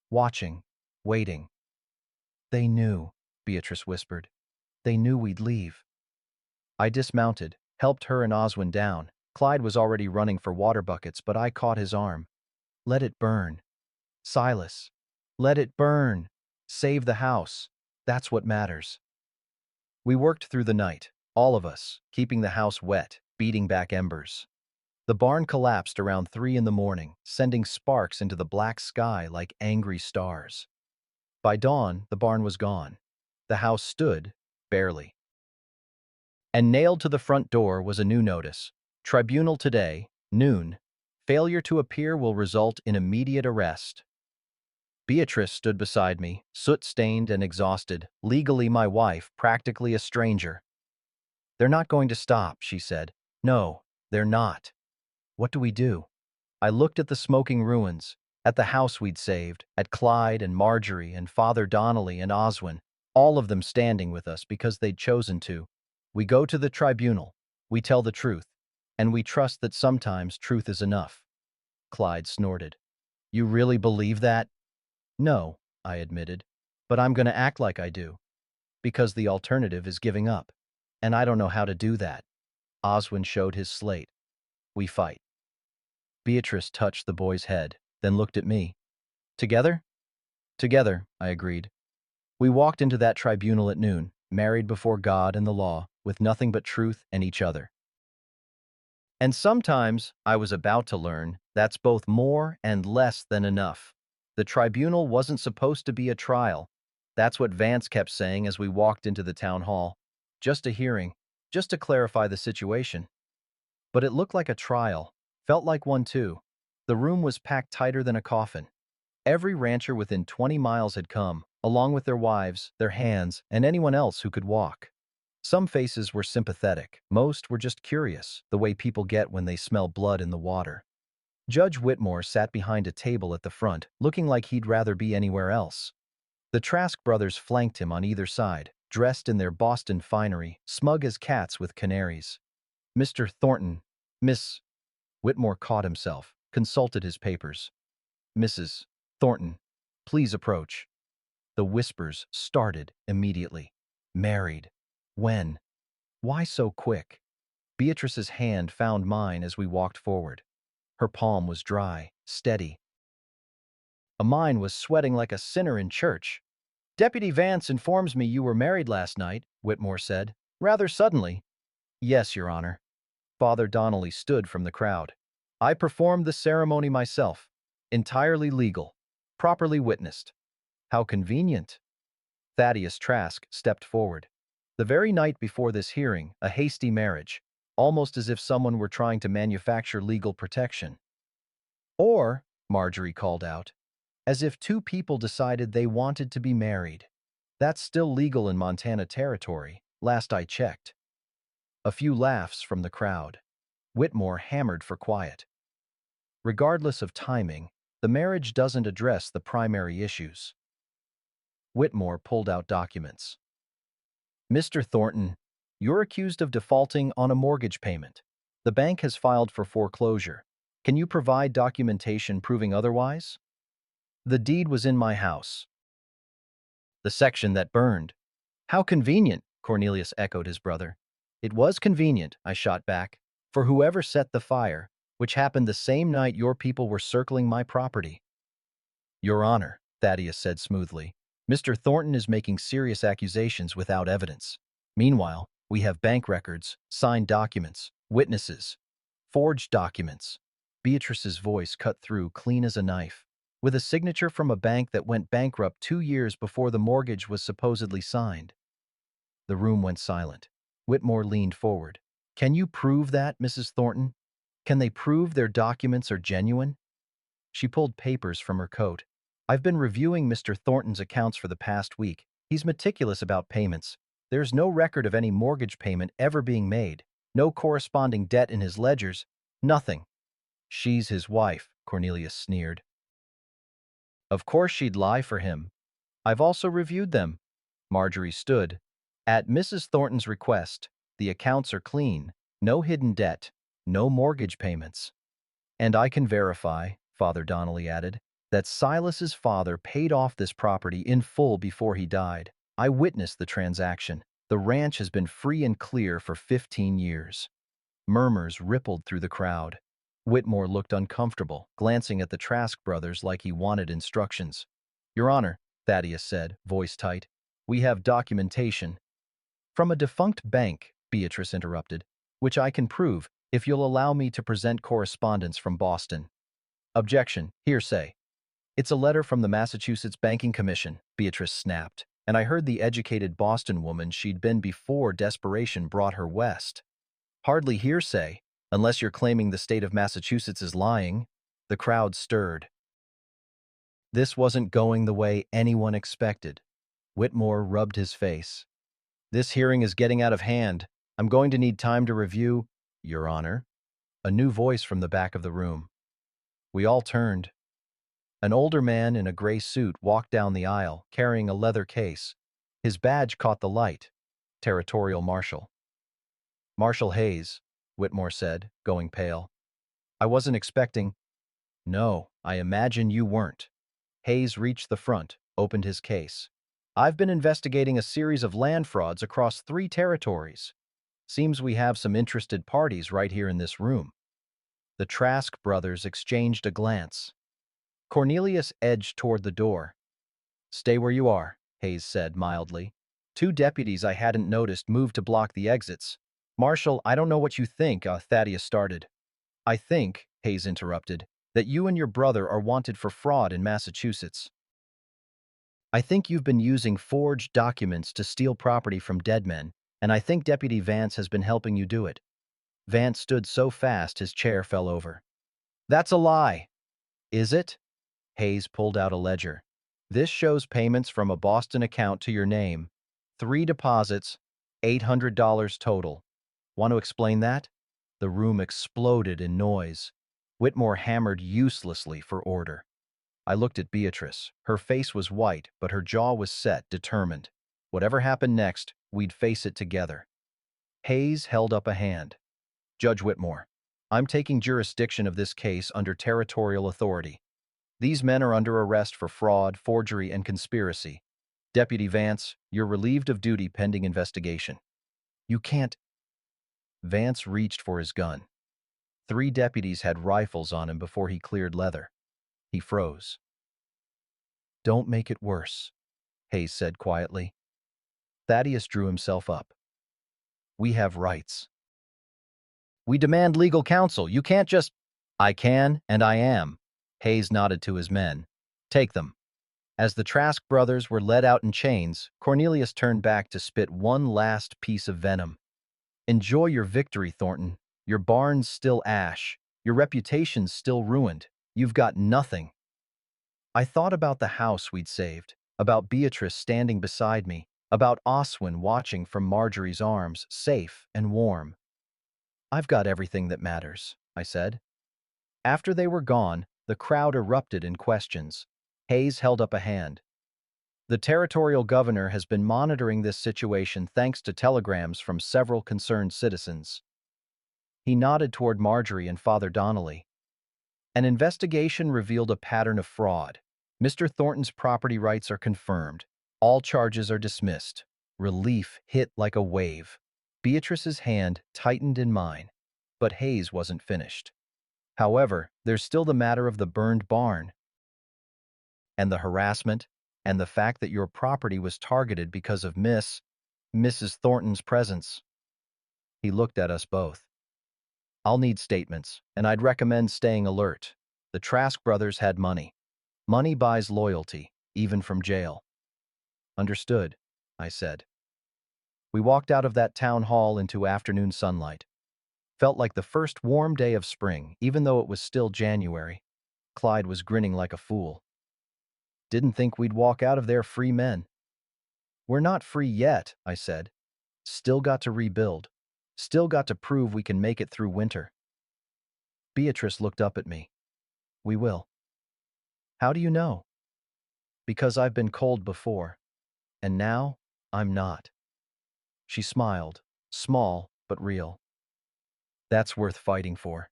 Watching, waiting. They knew, Beatrice whispered. They knew we'd leave. I dismounted, helped her and Oswin down. Clyde was already running for water buckets, but I caught his arm. Let it burn. Silas. Let it burn. Save the house. That's what matters. We worked through the night, all of us, keeping the house wet, beating back embers. The barn collapsed around 3 in the morning, sending sparks into the black sky like angry stars. By dawn, the barn was gone. The house stood, barely. And nailed to the front door was a new notice. Tribunal today, noon. Failure to appear will result in immediate arrest. Beatrice stood beside me, soot-stained and exhausted, legally my wife, practically a stranger. They're not going to stop, she said. No, they're not. What do we do? I looked at the smoking ruins, at the house we'd saved, at Clyde and Marjorie and Father Donnelly and Oswin, all of them standing with us because they'd chosen to. We go to the tribunal, we tell the truth, and we trust that sometimes truth is enough. Clyde snorted. You really believe that? No, I admitted, but I'm going to act like I do, because the alternative is giving up, and I don't know how to do that. Oswin showed his slate. We fight. Beatrice touched the boy's head, then looked at me. Together? Together, I agreed. We walked into that tribunal at noon, married before God and the law, with nothing but truth and each other. And sometimes, I was about to learn, that's both more and less than enough. The tribunal wasn't supposed to be a trial. That's what Vance kept saying as we walked into the town hall. Just a hearing, just to clarify the situation. But it looked like a trial, felt like one too. The room was packed tighter than a coffin. Every rancher within 20 miles had come, along with their wives, their hands, and anyone else who could walk. Some faces were sympathetic. Most were just curious, the way people get when they smell blood in the water. Judge Whitmore sat behind a table at the front, looking like he'd rather be anywhere else. The Trask brothers flanked him on either side, dressed in their Boston finery, smug as cats with canaries. Mr. Thornton, Miss... Whitmore caught himself, consulted his papers. Mrs. Thornton, please approach. The whispers started immediately. Married. When? Why so quick? Beatrice's hand found mine as we walked forward. Her palm was dry, steady. Mine was sweating like a sinner in church. Deputy Vance informs me you were married last night, Whitmore said, rather suddenly. Yes, Your Honor. Father Donnelly stood from the crowd. I performed the ceremony myself. Entirely legal. Properly witnessed. How convenient. Thaddeus Trask stepped forward. The very night before this hearing, a hasty marriage, almost as if someone were trying to manufacture legal protection. Or, Marjorie called out, as if two people decided they wanted to be married. That's still legal in Montana territory, last I checked. A few laughs from the crowd. Whitmore hammered for quiet. Regardless of timing, the marriage doesn't address the primary issues. Whitmore pulled out documents. Mr. Thornton, you're accused of defaulting on a mortgage payment. The bank has filed for foreclosure. Can you provide documentation proving otherwise? The deed was in my house. The section that burned. How convenient, Cornelius echoed his brother. It was convenient, I shot back, for whoever set the fire, which happened the same night your people were circling my property. Your Honor, Thaddeus said smoothly, Mr. Thornton is making serious accusations without evidence. Meanwhile, we have bank records, signed documents, witnesses, forged documents. Beatrice's voice cut through clean as a knife, with a signature from a bank that went bankrupt 2 years before the mortgage was supposedly signed. The room went silent. Whitmore leaned forward. Can you prove that, Mrs. Thornton? Can they prove their documents are genuine? She pulled papers from her coat. I've been reviewing Mr. Thornton's accounts for the past week. He's meticulous about payments. There's no record of any mortgage payment ever being made. No corresponding debt in his ledgers. Nothing. She's his wife, Cornelius sneered. Of course she'd lie for him. I've also reviewed them. Marjorie stood. At Mrs. Thornton's request, the accounts are clean. No hidden debt. No mortgage payments. And I can verify, Father Donnelly added, that Silas's father paid off this property in full before he died. I witnessed the transaction. The ranch has been free and clear for 15 years. Murmurs rippled through the crowd. Whitmore looked uncomfortable, glancing at the Trask brothers like he wanted instructions. Your Honor, Thaddeus said, voice tight, we have documentation. From a defunct bank, Beatrice interrupted, which I can prove if you'll allow me to present correspondence from Boston. Objection, hearsay. It's a letter from the Massachusetts Banking Commission, Beatrice snapped, and I heard the educated Boston woman she'd been before desperation brought her west. Hardly hearsay, unless you're claiming the state of Massachusetts is lying. The crowd stirred. This wasn't going the way anyone expected. Whitmore rubbed his face. This hearing is getting out of hand. I'm going to need time to review, Your Honor. A new voice from the back of the room. We all turned. An older man in a gray suit walked down the aisle, carrying a leather case. His badge caught the light. Territorial Marshal. Marshal Hayes, Whitmore said, going pale. I wasn't expecting... No, I imagine you weren't. Hayes reached the front, opened his case. I've been investigating a series of land frauds across 3 territories. Seems we have some interested parties right here in this room. The Trask brothers exchanged a glance. Cornelius edged toward the door. Stay where you are, Hayes said mildly. 2 deputies I hadn't noticed moved to block the exits. Marshal, I don't know what you think, Thaddeus started. I think, Hayes interrupted, that you and your brother are wanted for fraud in Massachusetts. I think you've been using forged documents to steal property from dead men, and I think Deputy Vance has been helping you do it. Vance stood so fast his chair fell over. That's a lie, Is it? Hayes pulled out a ledger. This shows payments from a Boston account to your name. 3 deposits, $800 total. Want to explain that? The room exploded in noise. Whitmore hammered uselessly for order. I looked at Beatrice. Her face was white, but her jaw was set, determined. Whatever happened next, we'd face it together. Hayes held up a hand. Judge Whitmore, I'm taking jurisdiction of this case under territorial authority. These men are under arrest for fraud, forgery, and conspiracy. Deputy Vance, you're relieved of duty pending investigation. You can't. Vance reached for his gun. 3 deputies had rifles on him before he cleared leather. He froze. Don't make it worse, Hayes said quietly. Thaddeus drew himself up. We have rights. We demand legal counsel. You can't just... I can, and I am. Hayes nodded to his men. Take them. As the Trask brothers were led out in chains, Cornelius turned back to spit one last piece of venom. Enjoy your victory, Thornton. Your barn's still ash. Your reputation's still ruined. You've got nothing. I thought about the house we'd saved, about Beatrice standing beside me, about Oswin watching from Marjorie's arms, safe and warm. I've got everything that matters, I said. After they were gone, the crowd erupted in questions. Hayes held up a hand. The territorial governor has been monitoring this situation thanks to telegrams from several concerned citizens. He nodded toward Marjorie and Father Donnelly. An investigation revealed a pattern of fraud. Mr. Thornton's property rights are confirmed. All charges are dismissed. Relief hit like a wave. Beatrice's hand tightened in mine, but Hayes wasn't finished. However, there's still the matter of the burned barn, and the harassment, and the fact that your property was targeted because of Mrs. Thornton's presence. He looked at us both. I'll need statements, and I'd recommend staying alert. The Trask brothers had money. Money buys loyalty, even from jail. Understood, I said. We walked out of that town hall into afternoon sunlight. Felt like the first warm day of spring, even though it was still January. Clyde was grinning like a fool. Didn't think we'd walk out of there free men. We're not free yet, I said. Still got to rebuild. Still got to prove we can make it through winter. Beatrice looked up at me. We will. How do you know? Because I've been cold before, and now I'm not. She smiled, small but real. That's worth fighting for.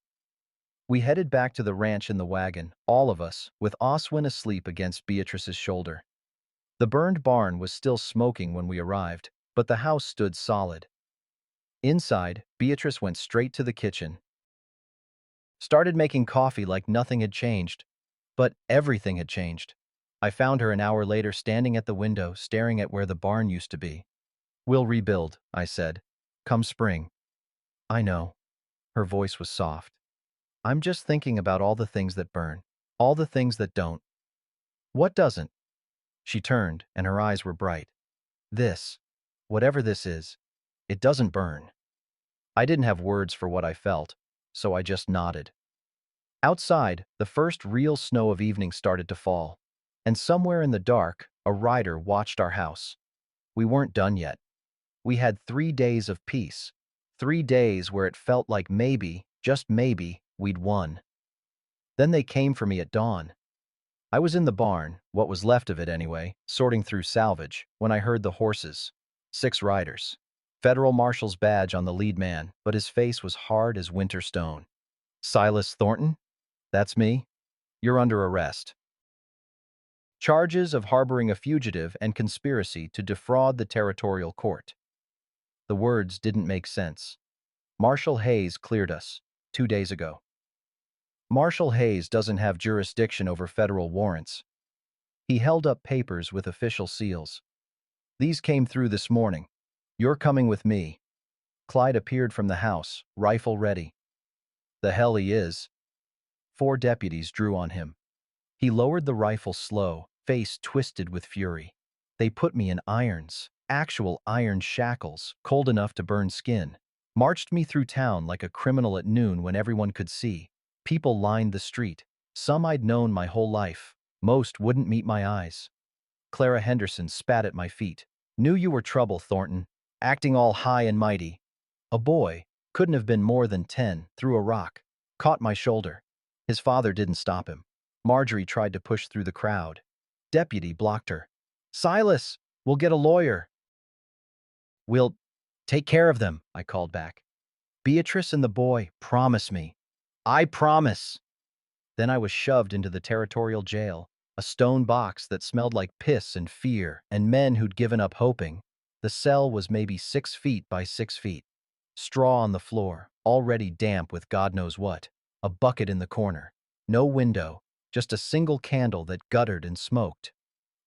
We headed back to the ranch in the wagon, all of us, with Oswin asleep against Beatrice's shoulder. The burned barn was still smoking when we arrived, but the house stood solid. Inside, Beatrice went straight to the kitchen. Started making coffee like nothing had changed. But everything had changed. I found her an hour later standing at the window, staring at where the barn used to be. We'll rebuild, I said. Come spring. I know. Her voice was soft. I'm just thinking about all the things that burn, all the things that don't. What doesn't? She turned, and her eyes were bright. This, whatever this is, it doesn't burn. I didn't have words for what I felt, so I just nodded. Outside, the first real snow of evening started to fall, and somewhere in the dark, a rider watched our house. We weren't done yet. We had 3 days of peace, 3 days where it felt like maybe, just maybe, we'd won. Then they came for me at dawn. I was in the barn, what was left of it anyway, sorting through salvage, when I heard the horses. 6 riders. Federal Marshal's badge on the lead man, but his face was hard as winter stone. Silas Thornton? That's me. You're under arrest. Charges of harboring a fugitive and conspiracy to defraud the territorial court. The words didn't make sense. Marshal Hayes cleared us 2 days ago. Marshal Hayes doesn't have jurisdiction over federal warrants. He held up papers with official seals. These came through this morning. You're coming with me. Clyde appeared from the house, rifle ready. The hell he is. 4 deputies drew on him. He lowered the rifle slow, face twisted with fury. They put me in irons, actual iron shackles, cold enough to burn skin. Marched me through town like a criminal at noon when everyone could see. People lined the street. Some I'd known my whole life. Most wouldn't meet my eyes. Clara Henderson spat at my feet. Knew you were trouble, Thornton. Acting all high and mighty. A boy, couldn't have been more than 10, threw a rock. Caught my shoulder. His father didn't stop him. Marjorie tried to push through the crowd. Deputy blocked her. Silas, we'll get a lawyer. We'll take care of them, I called back. Beatrice and the boy, promise me. I promise. Then I was shoved into the territorial jail, a stone box that smelled like piss and fear and men who'd given up hoping. The cell was maybe 6 feet by 6 feet. Straw on the floor, already damp with God knows what. A bucket in the corner. No window, just a single candle that guttered and smoked.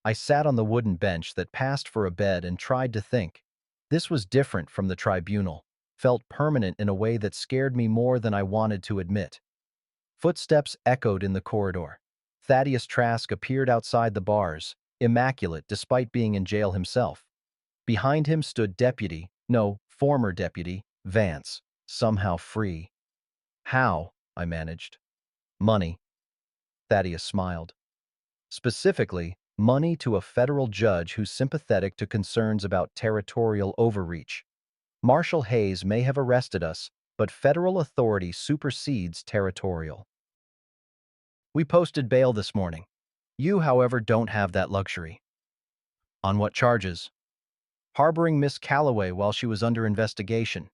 I sat on the wooden bench that passed for a bed and tried to think. This was different from the tribunal, felt permanent in a way that scared me more than I wanted to admit. Footsteps echoed in the corridor. Thaddeus Trask appeared outside the bars, immaculate despite being in jail himself. Behind him stood former deputy, Vance, somehow free. How? I managed. Money. Thaddeus smiled. Specifically, money to a federal judge who's sympathetic to concerns about territorial overreach. Marshal Hayes may have arrested us, but federal authority supersedes territorial. We posted bail this morning. You, however, don't have that luxury. On what charges? Harboring Miss Calloway while she was under investigation.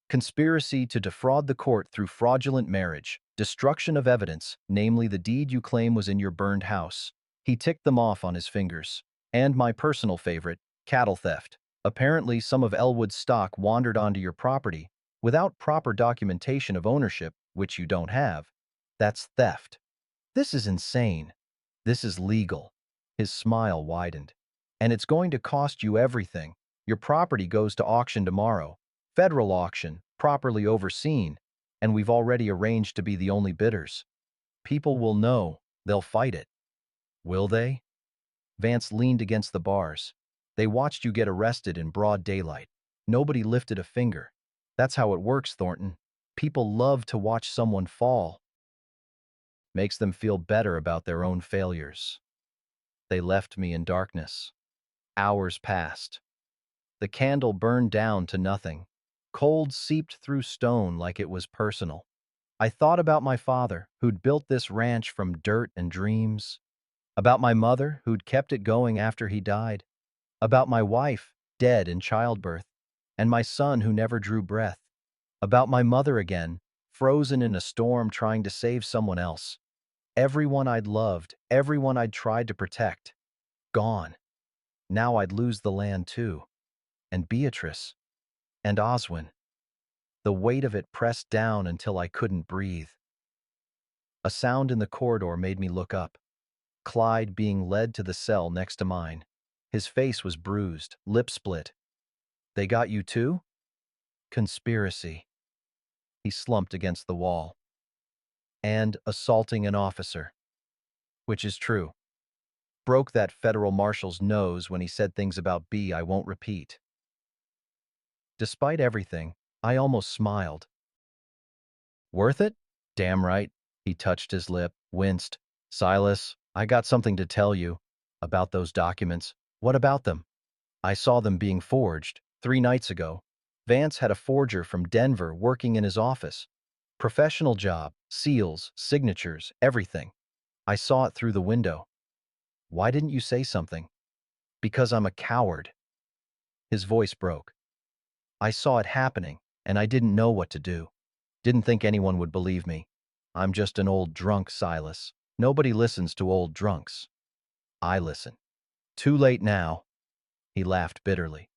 Conspiracy to defraud the court through fraudulent marriage. Destruction of evidence, namely the deed you claim was in your burned house. He ticked them off on his fingers. And my personal favorite, cattle theft. Apparently, some of Elwood's stock wandered onto your property without proper documentation of ownership, which you don't have. That's theft. This is insane. This is legal. His smile widened. And it's going to cost you everything. Your property goes to auction tomorrow. Federal auction, properly overseen, and we've already arranged to be the only bidders. People will know. They'll fight it. Will they? Vance leaned against the bars. They watched you get arrested in broad daylight. Nobody lifted a finger. That's how it works, Thornton. People love to watch someone fall. Makes them feel better about their own failures. They left me in darkness. Hours passed. The candle burned down to nothing. Cold seeped through stone like it was personal. I thought about my father, who'd built this ranch from dirt and dreams. About my mother, who'd kept it going after he died. About my wife, dead in childbirth. And my son who never drew breath. About my mother again, frozen in a storm trying to save someone else. Everyone I'd loved, everyone I'd tried to protect. Gone. Now I'd lose the land too. And Beatrice. And Oswin. The weight of it pressed down until I couldn't breathe. A sound in the corridor made me look up. Clyde being led to the cell next to mine. His face was bruised, lip split. They got you too? Conspiracy. He slumped against the wall. And assaulting an officer. Which is true. Broke that federal marshal's nose when he said things about B I won't repeat. Despite everything, I almost smiled. Worth it? Damn right. He touched his lip, winced. Silas, I got something to tell you. About those documents. What about them? I saw them being forged 3 nights ago. Vance had a forger from Denver working in his office. Professional job, seals, signatures, everything. I saw it through the window. Why didn't you say something? Because I'm a coward. His voice broke. I saw it happening, and I didn't know what to do. Didn't think anyone would believe me. I'm just an old drunk, Silas. Nobody listens to old drunks. I listen. Too late now. He laughed bitterly.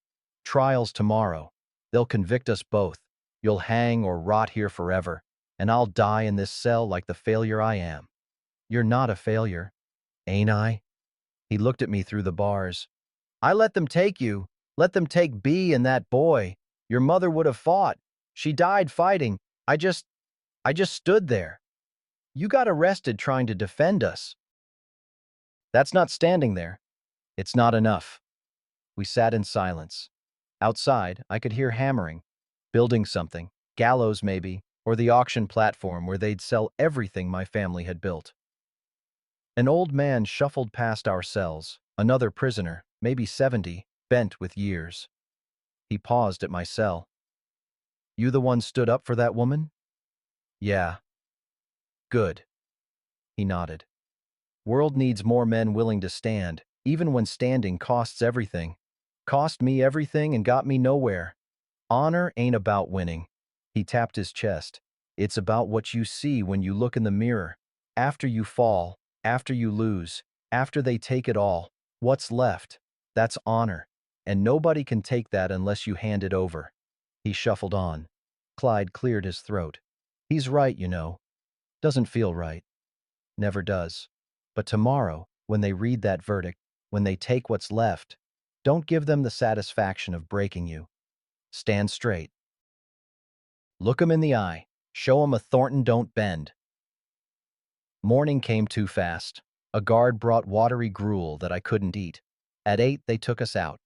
Trial's tomorrow. They'll convict us both. You'll hang or rot here forever, and I'll die in this cell like the failure I am. You're not a failure, ain't I? He looked at me through the bars. I let them take you. Let them take B and that boy. Your mother would have fought. She died fighting. I just stood there. You got arrested trying to defend us. That's not standing there. It's not enough. We sat in silence. Outside, I could hear hammering, building something, gallows maybe, or the auction platform where they'd sell everything my family had built. An old man shuffled past our cells, another prisoner, maybe 70, bent with years. He paused at my cell. "You the one stood up for that woman?" "Yeah." "Good." He nodded. "World needs more men willing to stand, even when standing costs everything. Cost me everything and got me nowhere. Honor ain't about winning." He tapped his chest. "It's about what you see when you look in the mirror. After you fall, after you lose, after they take it all, what's left? That's honor. And nobody can take that unless you hand it over." He shuffled on. Clyde cleared his throat. "He's right, you know. Doesn't feel right. Never does. But tomorrow, when they read that verdict, when they take what's left, don't give them the satisfaction of breaking you. Stand straight. Look 'em in the eye. Show 'em a Thornton don't bend." Morning came too fast. A guard brought watery gruel that I couldn't eat. At 8, they took us out.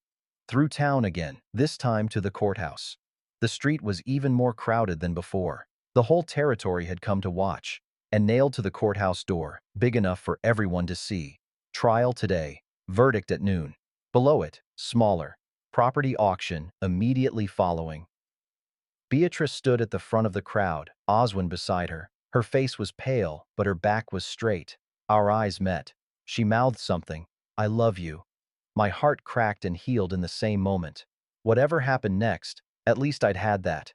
Through town again, this time to the courthouse. The street was even more crowded than before. The whole territory had come to watch, and nailed to the courthouse door, big enough for everyone to see. Trial today. Verdict at noon. Below it, smaller. Property auction immediately following. Beatrice stood at the front of the crowd, Oswin beside her. Her face was pale, but her back was straight. Our eyes met. She mouthed something. "I love you." My heart cracked and healed in the same moment. Whatever happened next, at least I'd had that.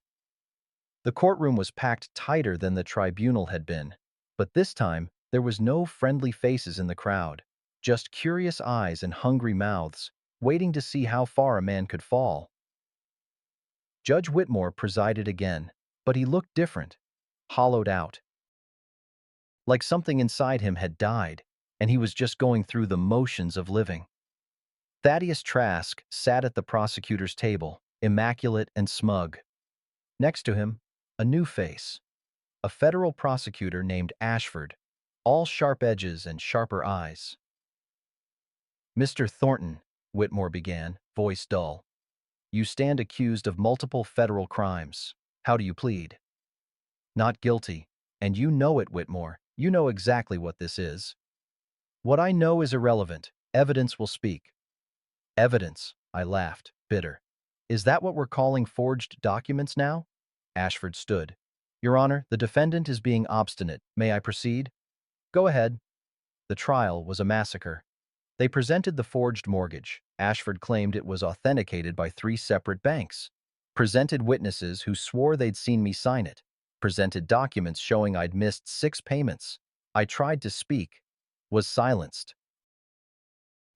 The courtroom was packed tighter than the tribunal had been. But this time, there was no friendly faces in the crowd. Just curious eyes and hungry mouths, waiting to see how far a man could fall. Judge Whitmore presided again, but he looked different, hollowed out. Like something inside him had died, and he was just going through the motions of living. Thaddeus Trask sat at the prosecutor's table, immaculate and smug. Next to him, a new face. A federal prosecutor named Ashford, all sharp edges and sharper eyes. "Mr. Thornton," Whitmore began, voice dull, "you stand accused of multiple federal crimes. How do you plead?" "Not guilty. And you know it, Whitmore. You know exactly what this is." "What I know is irrelevant. Evidence will speak." "Evidence," I laughed, bitter. "Is that what we're calling forged documents now?" Ashford stood. "Your Honor, the defendant is being obstinate. May I proceed?" "Go ahead." The trial was a massacre. They presented the forged mortgage. Ashford claimed it was authenticated by 3 separate banks. Presented witnesses who swore they'd seen me sign it. Presented documents showing I'd missed 6 payments. I tried to speak, was silenced.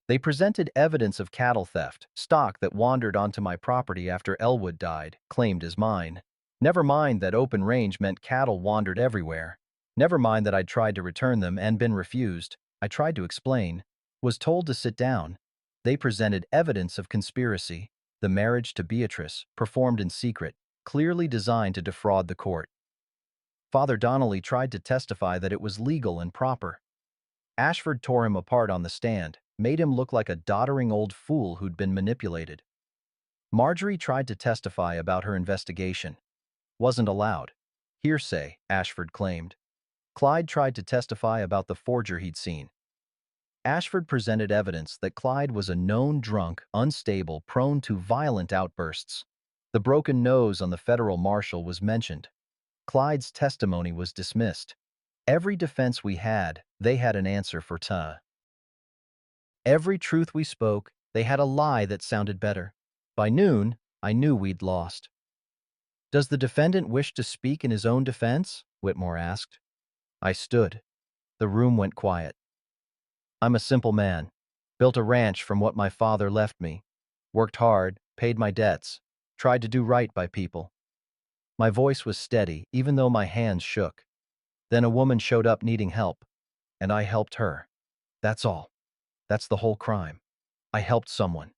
They presented evidence of cattle theft, stock that wandered onto my property after Elwood died, claimed as mine. Never mind that open range meant cattle wandered everywhere. Never mind that I'd tried to return them and been refused. I tried to explain, was told to sit down. They presented evidence of conspiracy, the marriage to Beatrice, performed in secret, clearly designed to defraud the court. Father Donnelly tried to testify that it was legal and proper. Ashford tore him apart on the stand, made him look like a doddering old fool who'd been manipulated. Marjorie tried to testify about her investigation. Wasn't allowed. Hearsay, Ashford claimed. Clyde tried to testify about the forger he'd seen. Ashford presented evidence that Clyde was a known drunk, unstable, prone to violent outbursts. The broken nose on the federal marshal was mentioned. Clyde's testimony was dismissed. Every defense we had, they had an answer for. Every truth we spoke, they had a lie that sounded better. By noon, I knew we'd lost. "Does the defendant wish to speak in his own defense?" Whitmore asked. I stood. The room went quiet. "I'm a simple man. Built a ranch from what my father left me. Worked hard, paid my debts, tried to do right by people." My voice was steady, even though my hands shook. Then a woman showed up needing help, and I helped her. That's all. That's the whole crime. I helped someone.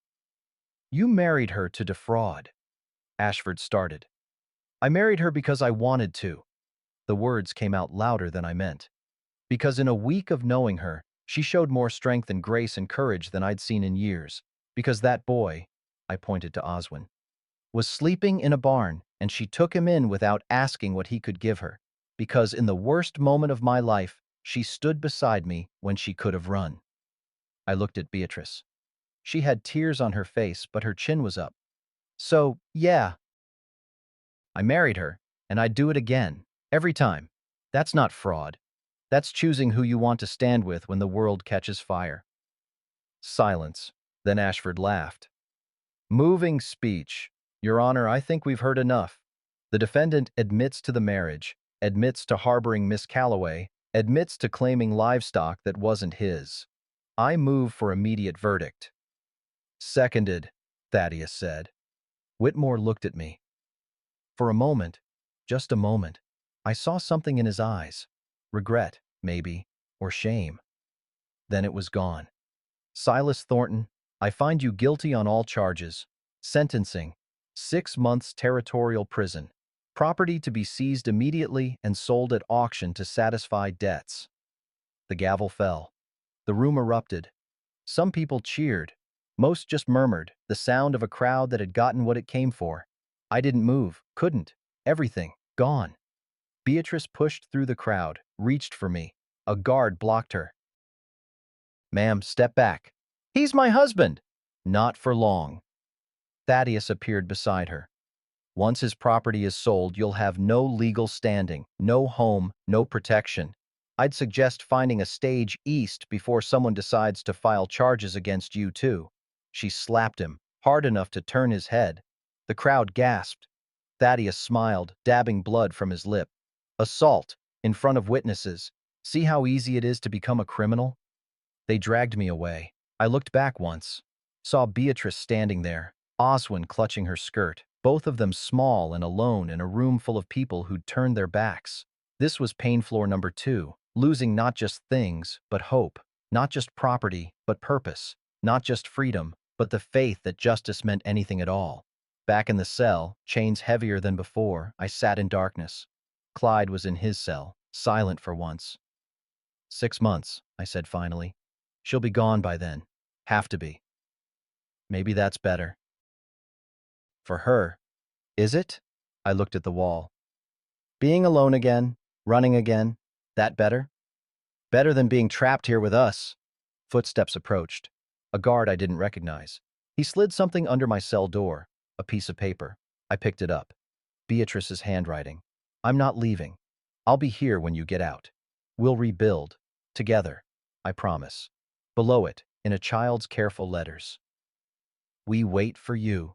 "You married her to defraud," Ashford started. "I married her because I wanted to." The words came out louder than I meant. "Because in a week of knowing her, she showed more strength and grace and courage than I'd seen in years. Because that boy," I pointed to Oswin, "was sleeping in a barn, and she took him in without asking what he could give her. Because in the worst moment of my life, She stood beside me when she could have run. I looked at Beatrice. She had tears on her face, but her chin was up. So, yeah, I married her, and I'd do it again. Every time. That's not fraud. That's choosing who you want to stand with when the world catches fire. Silence. Then Ashford laughed. Moving speech. Your Honor, I think we've heard enough. The defendant admits to the marriage, admits to harboring Miss Calloway, admits to claiming livestock that wasn't his. I move for immediate verdict. Seconded, Thaddeus said. Whitmore looked at me. For a moment, just a moment, I saw something in his eyes. Regret, maybe, or shame. Then it was gone. Silas Thornton, I find you guilty on all charges. Sentencing, 6 months territorial prison. Property to be seized immediately and sold at auction to satisfy debts. The gavel fell. The room erupted. Some people cheered. Most just murmured, the sound of a crowd that had gotten what it came for. I didn't move, couldn't. Everything, gone. Beatrice pushed through the crowd, reached for me. A guard blocked her. Ma'am, step back. He's my husband. Not for long. Thaddeus appeared beside her. Once his property is sold, you'll have no legal standing, no home, no protection. I'd suggest finding a stage east before someone decides to file charges against you, too. She slapped him, hard enough to turn his head. The crowd gasped. Thaddeus smiled, dabbing blood from his lip. Assault, in front of witnesses. See how easy it is to become a criminal? They dragged me away. I looked back once, saw Beatrice standing there, Oswin clutching her skirt, both of them small and alone in a room full of people who'd turned their backs. This was pain floor number 2, losing not just things, but hope, not just property, but purpose, not just freedom, but the faith that justice meant anything at all. Back in the cell, chains heavier than before, I sat in darkness. Clyde was in his cell, silent for once. 6 months, I said finally. She'll be gone by then. Have to be. Maybe that's better. For her. Is it? I looked at the wall. Being alone again, running again, that better? Better than being trapped here with us. Footsteps approached. A guard I didn't recognize. He slid something under my cell door, a piece of paper. I picked it up. Beatrice's handwriting. I'm not leaving. I'll be here when you get out. We'll rebuild. Together. I promise. Below it, in a child's careful letters. We wait for you.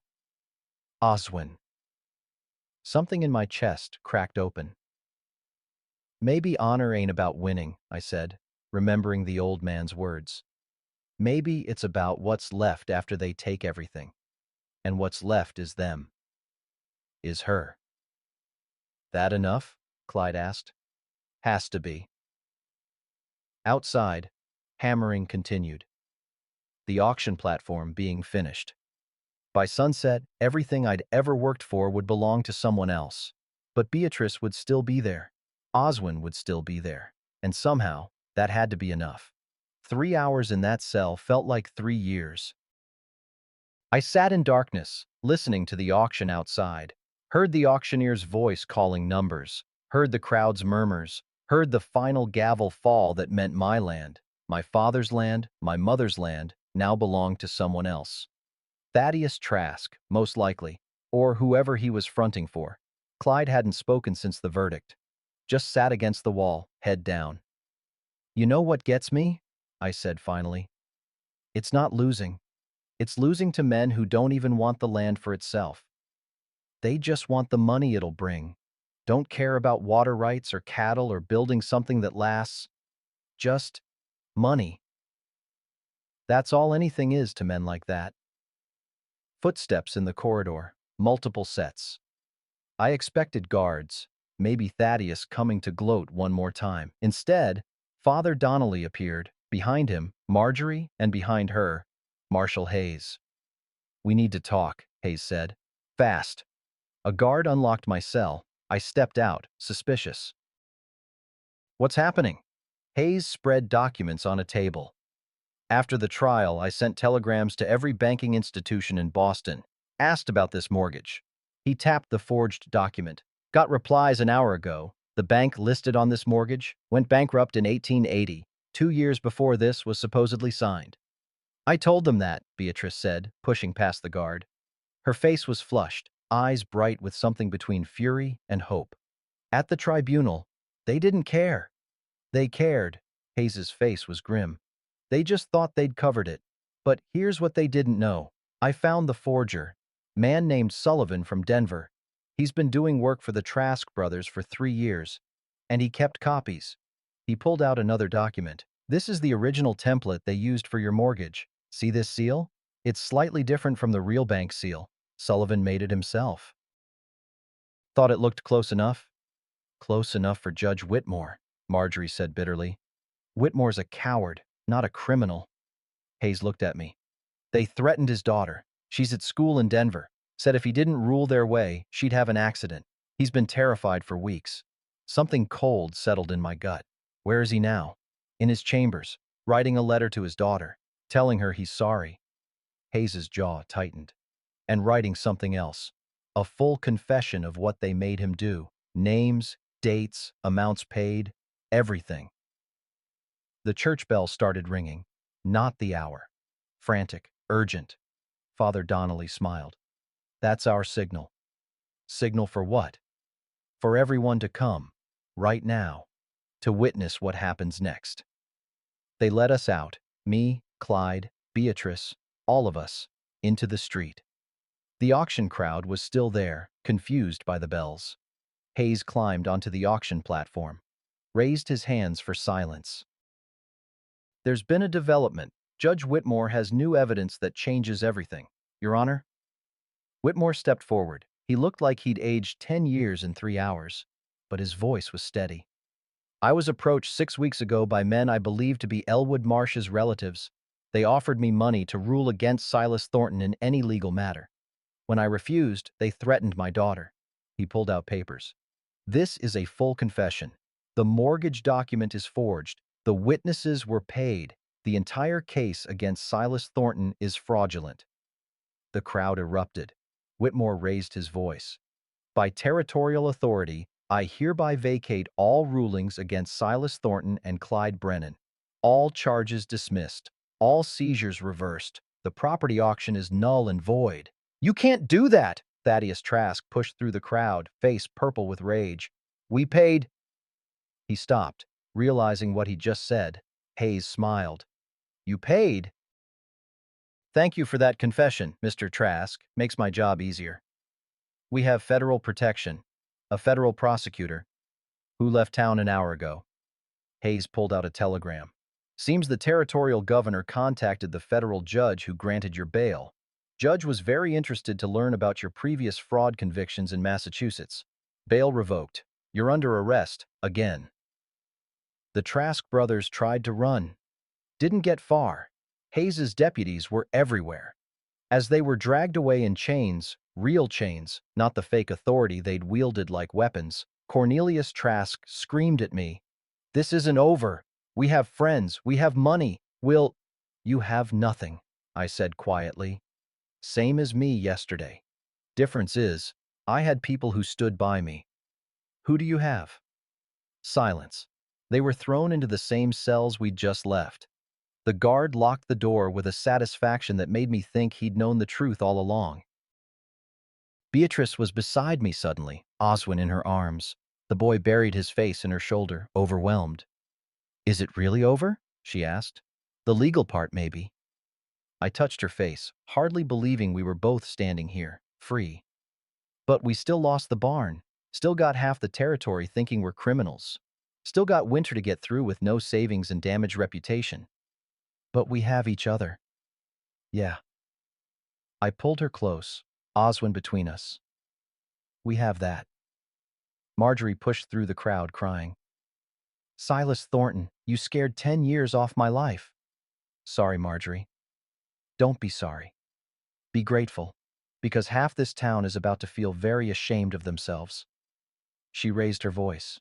Oswin. Something in my chest cracked open. Maybe honor ain't about winning, I said, remembering the old man's words. Maybe it's about what's left after they take everything. And what's left is them. Is her. That enough? Clyde asked. Has to be. Outside, hammering continued. The auction platform being finished. By sunset, everything I'd ever worked for would belong to someone else. But Beatrice would still be there. Oswin would still be there. And somehow, that had to be enough. 3 hours in that cell felt like 3 years. I sat in darkness, listening to the auction outside. Heard the auctioneer's voice calling numbers. Heard the crowd's murmurs. Heard the final gavel fall that meant my land, my father's land, my mother's land, now belonged to someone else. Thaddeus Trask, most likely, or whoever he was fronting for. Clyde hadn't spoken since the verdict. Just sat against the wall, head down. You know what gets me? I said finally. It's not losing. It's losing to men who don't even want the land for itself. They just want the money it'll bring. Don't care about water rights or cattle or building something that lasts. Just money. That's all anything is to men like that. Footsteps in the corridor, multiple sets. I expected guards, maybe Thaddeus coming to gloat one more time. Instead, Father Donnelly appeared, behind him, Marjorie, and behind her, Marshal Hayes. We need to talk, Hayes said. Fast. A guard unlocked my cell. I stepped out, suspicious. What's happening? Hayes spread documents on a table. After the trial, I sent telegrams to every banking institution in Boston, asked about this mortgage. He tapped the forged document. Got replies an hour ago. The bank listed on this mortgage went bankrupt in 1880, 2 years before this was supposedly signed. I told them that, Beatrice said, pushing past the guard. Her face was flushed, eyes bright with something between fury and hope. At the tribunal, they didn't care. They cared. Hayes's face was grim. They just thought they'd covered it. But here's what they didn't know. I found the forger. Man named Sullivan from Denver. He's been doing work for the Trask brothers for 3 years. And he kept copies. He pulled out another document. This is the original template they used for your mortgage. See this seal? It's slightly different from the real bank seal. Sullivan made it himself. Thought it looked close enough? Close enough for Judge Whitmore, Marjorie said bitterly. Whitmore's a coward, not a criminal. Hayes looked at me. They threatened his daughter. She's at school in Denver. Said if he didn't rule their way, she'd have an accident. He's been terrified for weeks. Something cold settled in my gut. Where is he now? In his chambers, writing a letter to his daughter, telling her he's sorry. Hayes's jaw tightened. And writing something else. A full confession of what they made him do. Names, dates, amounts paid, everything. The church bell started ringing. Not the hour. Frantic, urgent. Father Donnelly smiled. That's our signal. Signal for what? For everyone to come, right now, to witness what happens next. They let us out, me, Clyde, Beatrice, all of us, into the street. The auction crowd was still there, confused by the bells. Hayes climbed onto the auction platform, raised his hands for silence. There's been a development. Judge Whitmore has new evidence that changes everything. Your Honor? Whitmore stepped forward. He looked like he'd aged 10 years in 3 hours, but his voice was steady. I was approached 6 weeks ago by men I believe to be Elwood Marsh's relatives. They offered me money to rule against Silas Thornton in any legal matter. When I refused, they threatened my daughter. He pulled out papers. This is a full confession. The mortgage document is forged. The witnesses were paid. The entire case against Silas Thornton is fraudulent. The crowd erupted. Whitmore raised his voice. By territorial authority, I hereby vacate all rulings against Silas Thornton and Clyde Brennan. All charges dismissed. All seizures reversed. The property auction is null and void. You can't do that! Thaddeus Trask pushed through the crowd, face purple with rage. We paid. He stopped, realizing what he'd just said. Hayes smiled. You paid? Thank you for that confession, Mr. Trask. Makes my job easier. We have federal protection. A federal prosecutor. Who left town an hour ago? Hayes pulled out a telegram. Seems the territorial governor contacted the federal judge who granted your bail. Judge was very interested to learn about your previous fraud convictions in Massachusetts. Bail revoked. You're under arrest, again. The Trask brothers tried to run. Didn't get far. Hayes's deputies were everywhere. As they were dragged away in chains, real chains, not the fake authority they'd wielded like weapons, Cornelius Trask screamed at me. This isn't over. We have friends. We have money. You have nothing, I said quietly. Same as me yesterday. Difference is, I had people who stood by me. Who do you have? Silence. They were thrown into the same cells we'd just left. The guard locked the door with a satisfaction that made me think he'd known the truth all along. Beatrice was beside me suddenly, Oswin in her arms. The boy buried his face in her shoulder, overwhelmed. Is it really over? She asked. The legal part, maybe. I touched her face, hardly believing we were both standing here, free. But we still lost the barn, still got half the territory thinking we're criminals, still got winter to get through with no savings and damaged reputation. But we have each other. Yeah. I pulled her close, Oswin between us. We have that. Marjorie pushed through the crowd, crying. Silas Thornton, you scared 10 years off my life. Sorry, Marjorie. Don't be sorry. Be grateful, because half this town is about to feel very ashamed of themselves. She raised her voice.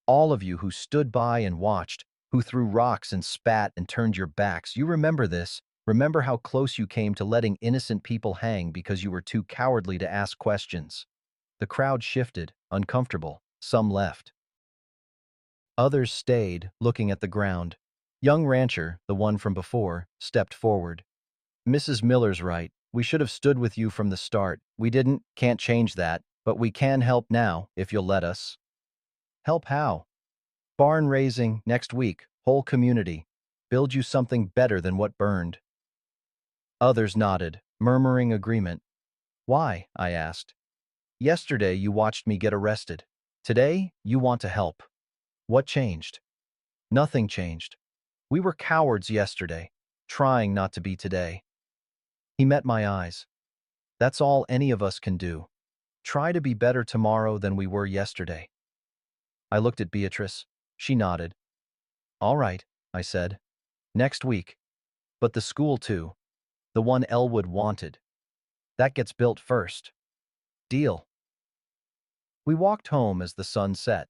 All of you who stood by and watched, who threw rocks and spat and turned your backs, you remember this. Remember how close you came to letting innocent people hang because you were too cowardly to ask questions. The crowd shifted, uncomfortable. Some left. Others stayed, looking at the ground. Young rancher, the one from before, stepped forward. Mrs. Miller's right. We should have stood with you from the start. We didn't, can't change that, but we can help now, if you'll let us. Help how? Barn raising, next week, whole community. Build you something better than what burned. Others nodded, murmuring agreement. Why? I asked. Yesterday you watched me get arrested. Today, you want to help. What changed? Nothing changed. We were cowards yesterday, trying not to be today. He met my eyes. That's all any of us can do. Try to be better tomorrow than we were yesterday. I looked at Beatrice. She nodded. All right, I said. Next week. But the school too. The one Elwood wanted. That gets built first. Deal. We walked home as the sun set.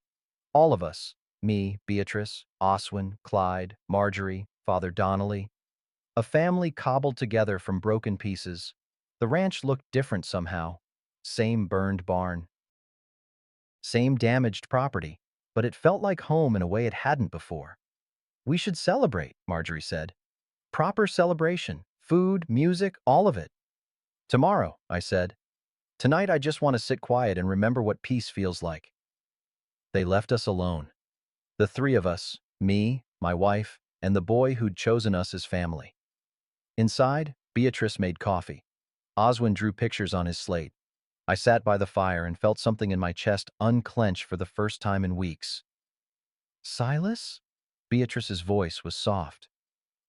All of us. Me, Beatrice, Oswin, Clyde, Marjorie, Father Donnelly. A family cobbled together from broken pieces. The ranch looked different somehow. Same burned barn. Same damaged property. But it felt like home in a way it hadn't before. We should celebrate, Marjorie said. Proper celebration. Food, music, all of it. Tomorrow, I said. Tonight I just want to sit quiet and remember what peace feels like. They left us alone. The three of us, me, my wife, and the boy who'd chosen us as family. Inside, Beatrice made coffee. Oswin drew pictures on his slate. I sat by the fire and felt something in my chest unclench for the first time in weeks. Silas? Beatrice's voice was soft.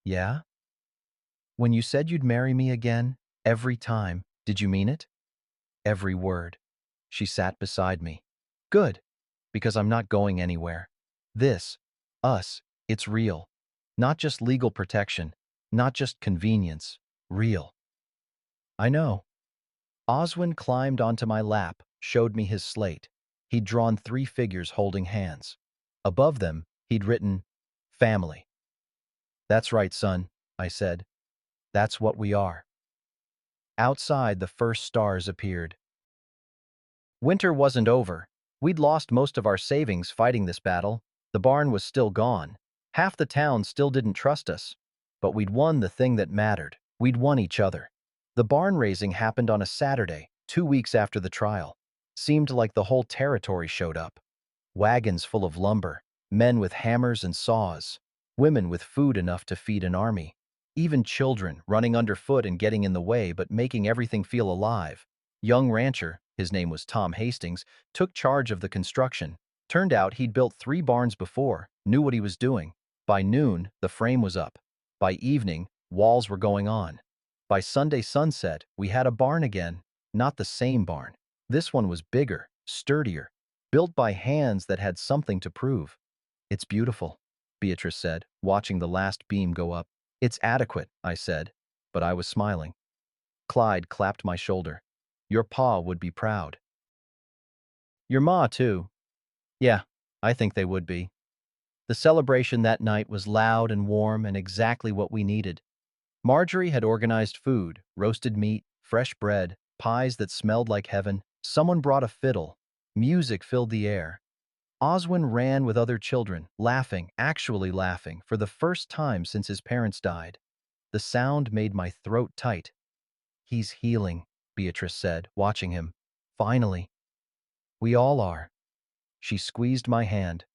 Yeah? When you said you'd marry me again, every time, did you mean it? Every word. She sat beside me. Good, because I'm not going anywhere. This, us, it's real. Not just legal protection, not just convenience, real. I know. Oswin climbed onto my lap, showed me his slate. He'd drawn 3 figures holding hands. Above them, he'd written, family. That's right, son, I said. That's what we are. Outside, the first stars appeared. Winter wasn't over. We'd lost most of our savings fighting this battle. The barn was still gone. Half the town still didn't trust us. But we'd won the thing that mattered. We'd won each other. The barn raising happened on a Saturday, 2 weeks after the trial. Seemed like the whole territory showed up. Wagons full of lumber, men with hammers and saws, women with food enough to feed an army. Even children running underfoot and getting in the way but making everything feel alive. Young rancher, his name was Tom Hastings, took charge of the construction. Turned out he'd built 3 barns before, knew what he was doing. By noon, the frame was up. By evening, walls were going on. By Sunday sunset, we had a barn again. Not the same barn. This one was bigger, sturdier, built by hands that had something to prove. It's beautiful, Beatrice said, watching the last beam go up. It's adequate, I said, but I was smiling. Clyde clapped my shoulder. Your pa would be proud. Your ma, too. Yeah, I think they would be. The celebration that night was loud and warm and exactly what we needed. Marjorie had organized food, roasted meat, fresh bread, pies that smelled like heaven. Someone brought a fiddle. Music filled the air. Oswin ran with other children, laughing, actually laughing, for the first time since his parents died. The sound made my throat tight. He's healing, Beatrice said, watching him. Finally. We all are. She squeezed my hand.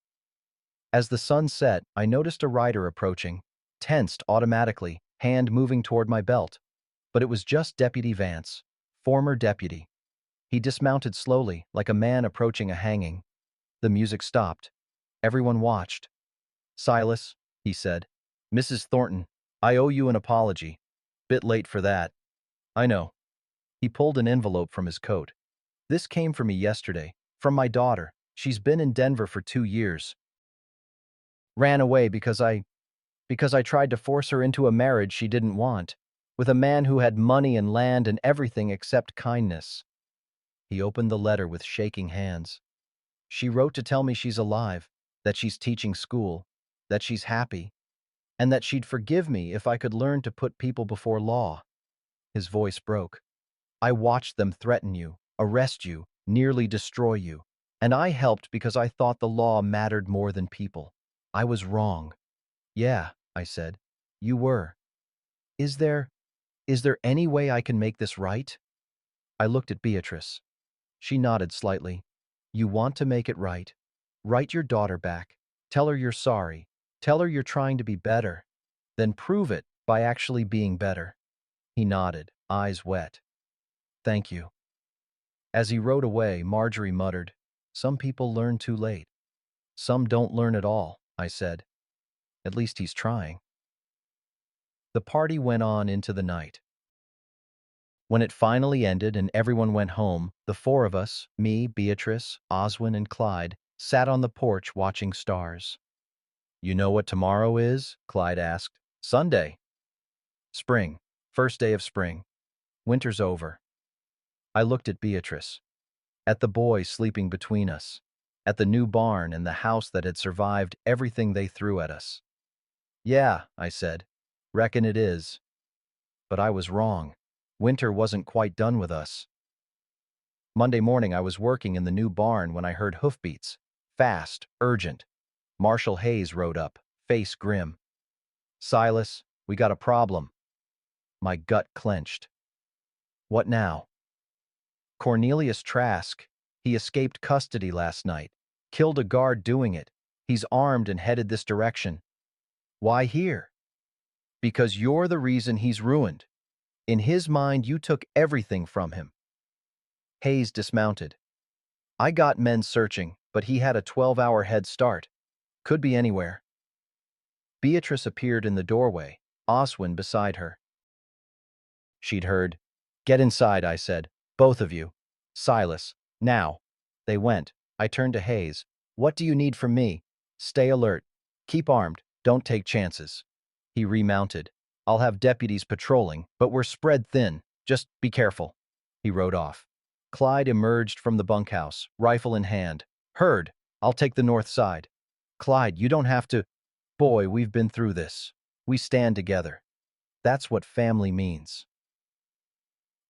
As the sun set, I noticed a rider approaching, tensed automatically, hand moving toward my belt. But it was just Deputy Vance, former deputy. He dismounted slowly, like a man approaching a hanging. The music stopped. Everyone watched. Silas, he said. Mrs. Thornton, I owe you an apology. Bit late for that. I know. He pulled an envelope from his coat. This came for me yesterday, from my daughter. She's been in Denver for 2 years. Ran away because I tried to force her into a marriage she didn't want, with a man who had money and land and everything except kindness. He opened the letter with shaking hands. She wrote to tell me she's alive, that she's teaching school, that she's happy, and that she'd forgive me if I could learn to put people before law. His voice broke. I watched them threaten you, arrest you, nearly destroy you, and I helped because I thought the law mattered more than people. I was wrong. Yeah, I said. You were. Is there, is there any way I can make this right? I looked at Beatrice. She nodded slightly. You want to make it right. Write your daughter back. Tell her you're sorry. Tell her you're trying to be better. Then prove it by actually being better. He nodded, eyes wet. Thank you. As he rode away, Marjorie muttered, Some people learn too late. Some don't learn at all, I said. At least he's trying. The party went on into the night. When it finally ended and everyone went home, the four of us, me, Beatrice, Oswin, and Clyde, sat on the porch watching stars. You know what tomorrow is? Clyde asked. Sunday. Spring. First day of spring. Winter's over. I looked at Beatrice. At the boy sleeping between us. At the new barn and the house that had survived everything they threw at us. Yeah, I said. Reckon it is. But I was wrong. Winter wasn't quite done with us. Monday morning I was working in the new barn when I heard hoofbeats. Fast, urgent. Marshal Hayes rode up, face grim. Silas, we got a problem. My gut clenched. What now? Cornelius Trask. He escaped custody last night. Killed a guard doing it. He's armed and headed this direction. Why here? Because you're the reason he's ruined. In his mind, you took everything from him. Hayes dismounted. I got men searching, but he had a 12-hour head start. Could be anywhere. Beatrice appeared in the doorway, Oswin beside her. She'd heard. Get inside, I said. Both of you. Silas. Now. They went. I turned to Hayes. What do you need from me? Stay alert. Keep armed. Don't take chances. He remounted. I'll have deputies patrolling, but we're spread thin. Just be careful. He rode off. Clyde emerged from the bunkhouse, rifle in hand. Heard. I'll take the north side. Clyde, you don't have to. Boy, we've been through this. We stand together. That's what family means.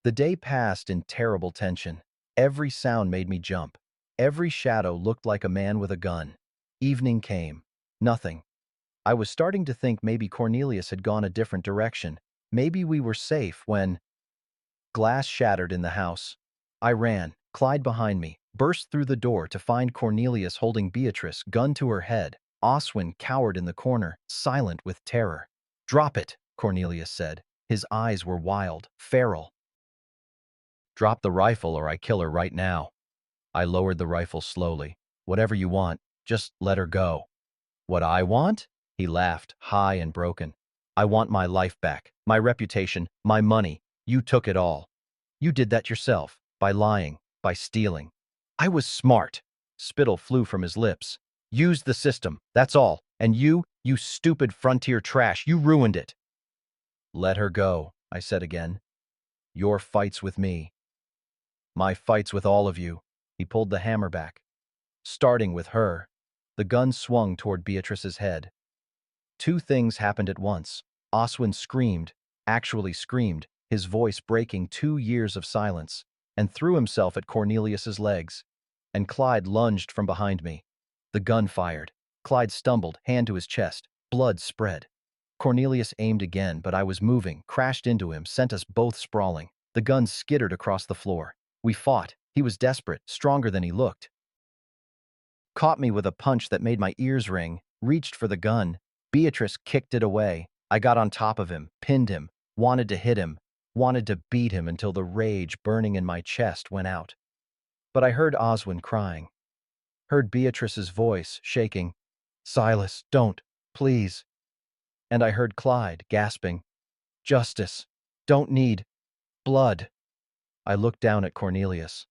The day passed in terrible tension. Every sound made me jump. Every shadow looked like a man with a gun. Evening came. Nothing. I was starting to think maybe Cornelius had gone a different direction. Maybe we were safe when glass shattered in the house. I ran, Clyde behind me, burst through the door to find Cornelius holding Beatrice, gun to her head. Oswin cowered in the corner, silent with terror. Drop it, Cornelius said. His eyes were wild, feral. Drop the rifle or I kill her right now. I lowered the rifle slowly. Whatever you want, just let her go. What I want? He laughed, high and broken. I want my life back, my reputation, my money. You took it all. You did that yourself, by lying, by stealing. I was smart. Spittle flew from his lips. Used the system, that's all. And you stupid frontier trash, you ruined it. Let her go, I said again. Your fight's with me. My fight's with all of you. He pulled the hammer back. Starting with her. The gun swung toward Beatrice's head. Two things happened at once. Oswin screamed, actually screamed, his voice breaking 2 years of silence, and threw himself at Cornelius's legs. And Clyde lunged from behind me. The gun fired. Clyde stumbled, hand to his chest. Blood spread. Cornelius aimed again, but I was moving, crashed into him, sent us both sprawling. The gun skittered across the floor. We fought. He was desperate, stronger than he looked. Caught me with a punch that made my ears ring, reached for the gun. Beatrice kicked it away. I got on top of him, pinned him, wanted to hit him, wanted to beat him until the rage burning in my chest went out. But I heard Oswin crying. Heard Beatrice's voice shaking. Silas, don't, please. And I heard Clyde gasping. Justice. Don't need blood. I looked down at Cornelius.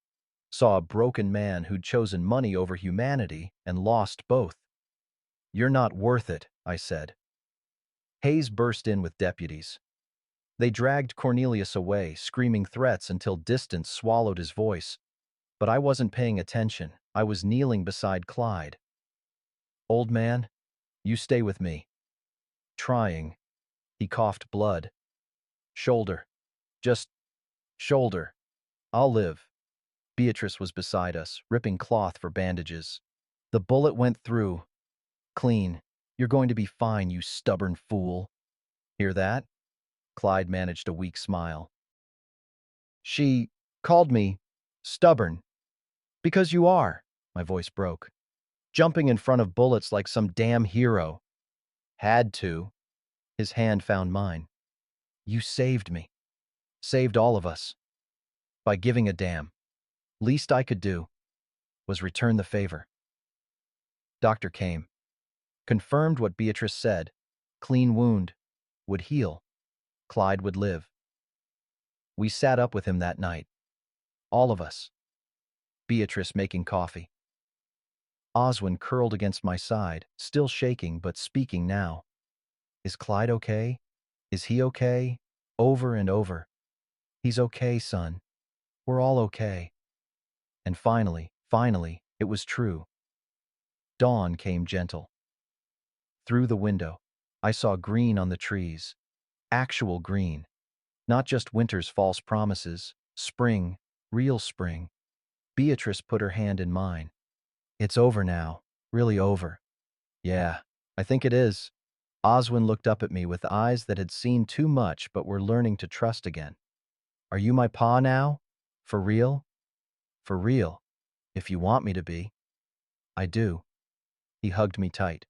Saw a broken man who'd chosen money over humanity and lost both. You're not worth it, I said. Hayes burst in with deputies. They dragged Cornelius away, screaming threats until distance swallowed his voice. But I wasn't paying attention. I was kneeling beside Clyde. Old man, you stay with me. Trying. He coughed blood. Shoulder. Just shoulder. I'll live. Beatrice was beside us, ripping cloth for bandages. The bullet went through. Clean. You're going to be fine, you stubborn fool. Hear that? Clyde managed a weak smile. She called me stubborn. Because you are, my voice broke. Jumping in front of bullets like some damn hero. Had to. His hand found mine. You saved me. Saved all of us. By giving a damn. Least I could do was return the favor. Doctor came. Confirmed what Beatrice said. Clean wound. Would heal. Clyde would live. We sat up with him that night. All of us. Beatrice making coffee. Oswin curled against my side, still shaking but speaking now. Is Clyde okay? Is he okay? Over and over. He's okay, son. We're all okay. And finally, it was true. Dawn came gentle. Through the window, I saw green on the trees. Actual green. Not just winter's false promises. Spring. Real spring. Beatrice put her hand in mine. It's over now. Really over. Yeah, I think it is. Oswin looked up at me with eyes that had seen too much but were learning to trust again. Are you my pa now? For real? For real. If you want me to be. I do. He hugged me tight.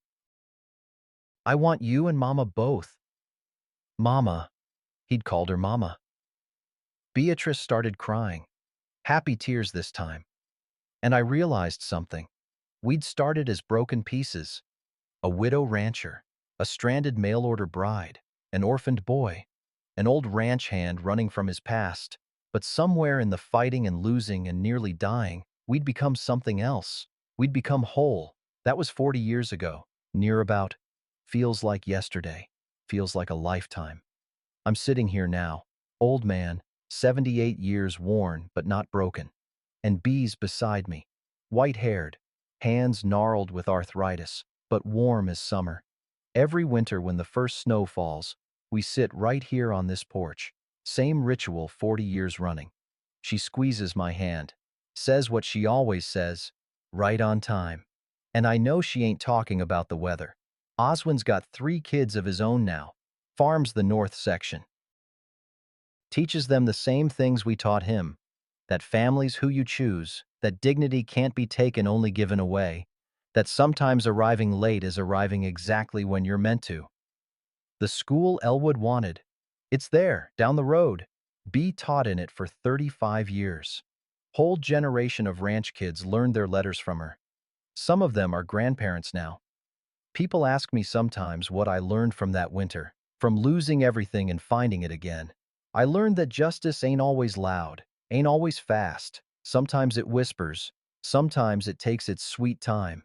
I want you and Mama both. Mama. He'd called her Mama. Beatrice started crying. Happy tears this time. And I realized something. We'd started as broken pieces. A widow rancher, a stranded mail-order bride, an orphaned boy, an old ranch hand running from his past. But somewhere in the fighting and losing and nearly dying, we'd become something else. We'd become whole. That was 40 years ago. Near about. Feels like yesterday. Feels like a lifetime. I'm sitting here now, old man, 78 years worn but not broken. And Bee's beside me, white-haired, hands gnarled with arthritis, but warm as summer. Every winter when the first snow falls, we sit right here on this porch. Same ritual 40 years running. She squeezes my hand, says what she always says, right on time. And I know she ain't talking about the weather. Oswin's got 3 kids of his own now, farms the north section. Teaches them the same things we taught him, that family's who you choose, that dignity can't be taken, only given away, that sometimes arriving late is arriving exactly when you're meant to. The school Elwood wanted. It's there, down the road. Bee taught in it for 35 years. Whole generation of ranch kids learned their letters from her. Some of them are grandparents now. People ask me sometimes what I learned from that winter, from losing everything and finding it again. I learned that justice ain't always loud, ain't always fast. Sometimes it whispers, sometimes it takes its sweet time.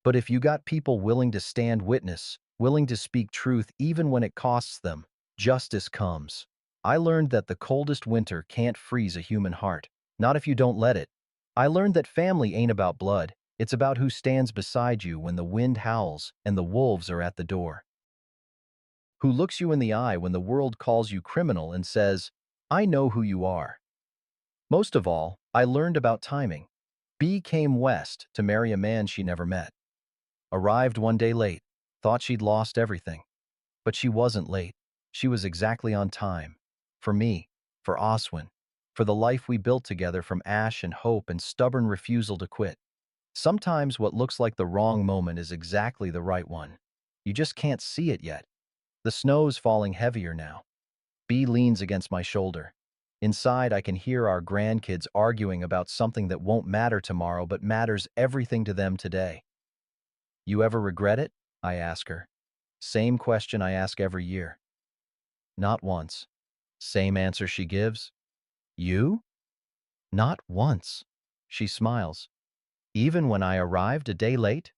But if you got people willing to stand witness, willing to speak truth even when it costs them, justice comes. I learned that the coldest winter can't freeze a human heart, not if you don't let it. I learned that family ain't about blood, it's about who stands beside you when the wind howls and the wolves are at the door. Who looks you in the eye when the world calls you criminal and says, I know who you are. Most of all, I learned about timing. Bee came west to marry a man she never met. Arrived one day late, thought she'd lost everything. But she wasn't late. She was exactly on time. For me, for Oswin, for the life we built together from ash and hope and stubborn refusal to quit. Sometimes what looks like the wrong moment is exactly the right one. You just can't see it yet. The snow's falling heavier now. Bee leans against my shoulder. Inside, I can hear our grandkids arguing about something that won't matter tomorrow but matters everything to them today. You ever regret it? I ask her. Same question I ask every year. Not once. Same answer she gives. You? Not once. She smiles. Even when I arrived a day late?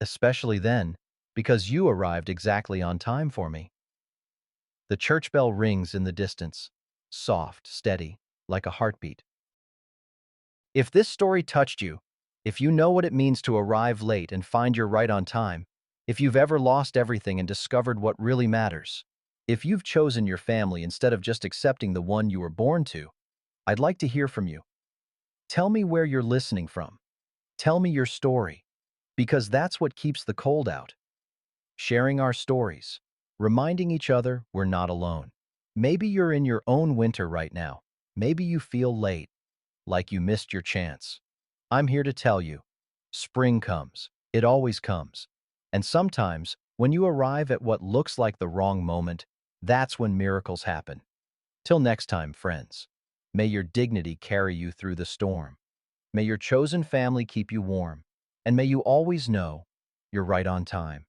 Especially then, because you arrived exactly on time for me. The church bell rings in the distance, soft, steady, like a heartbeat. If this story touched you, if you know what it means to arrive late and find you're right on time, if you've ever lost everything and discovered what really matters, if you've chosen your family instead of just accepting the one you were born to, I'd like to hear from you. Tell me where you're listening from. Tell me your story, because that's what keeps the cold out. sharing our stories, reminding each other we're not alone. Maybe you're in your own winter right now. Maybe you feel late, like you missed your chance. I'm here to tell you, spring comes. It always comes. And sometimes, when you arrive at what looks like the wrong moment, that's when miracles happen. Till next time, friends. May your dignity carry you through the storm. May your chosen family keep you warm. And may you always know you're right on time.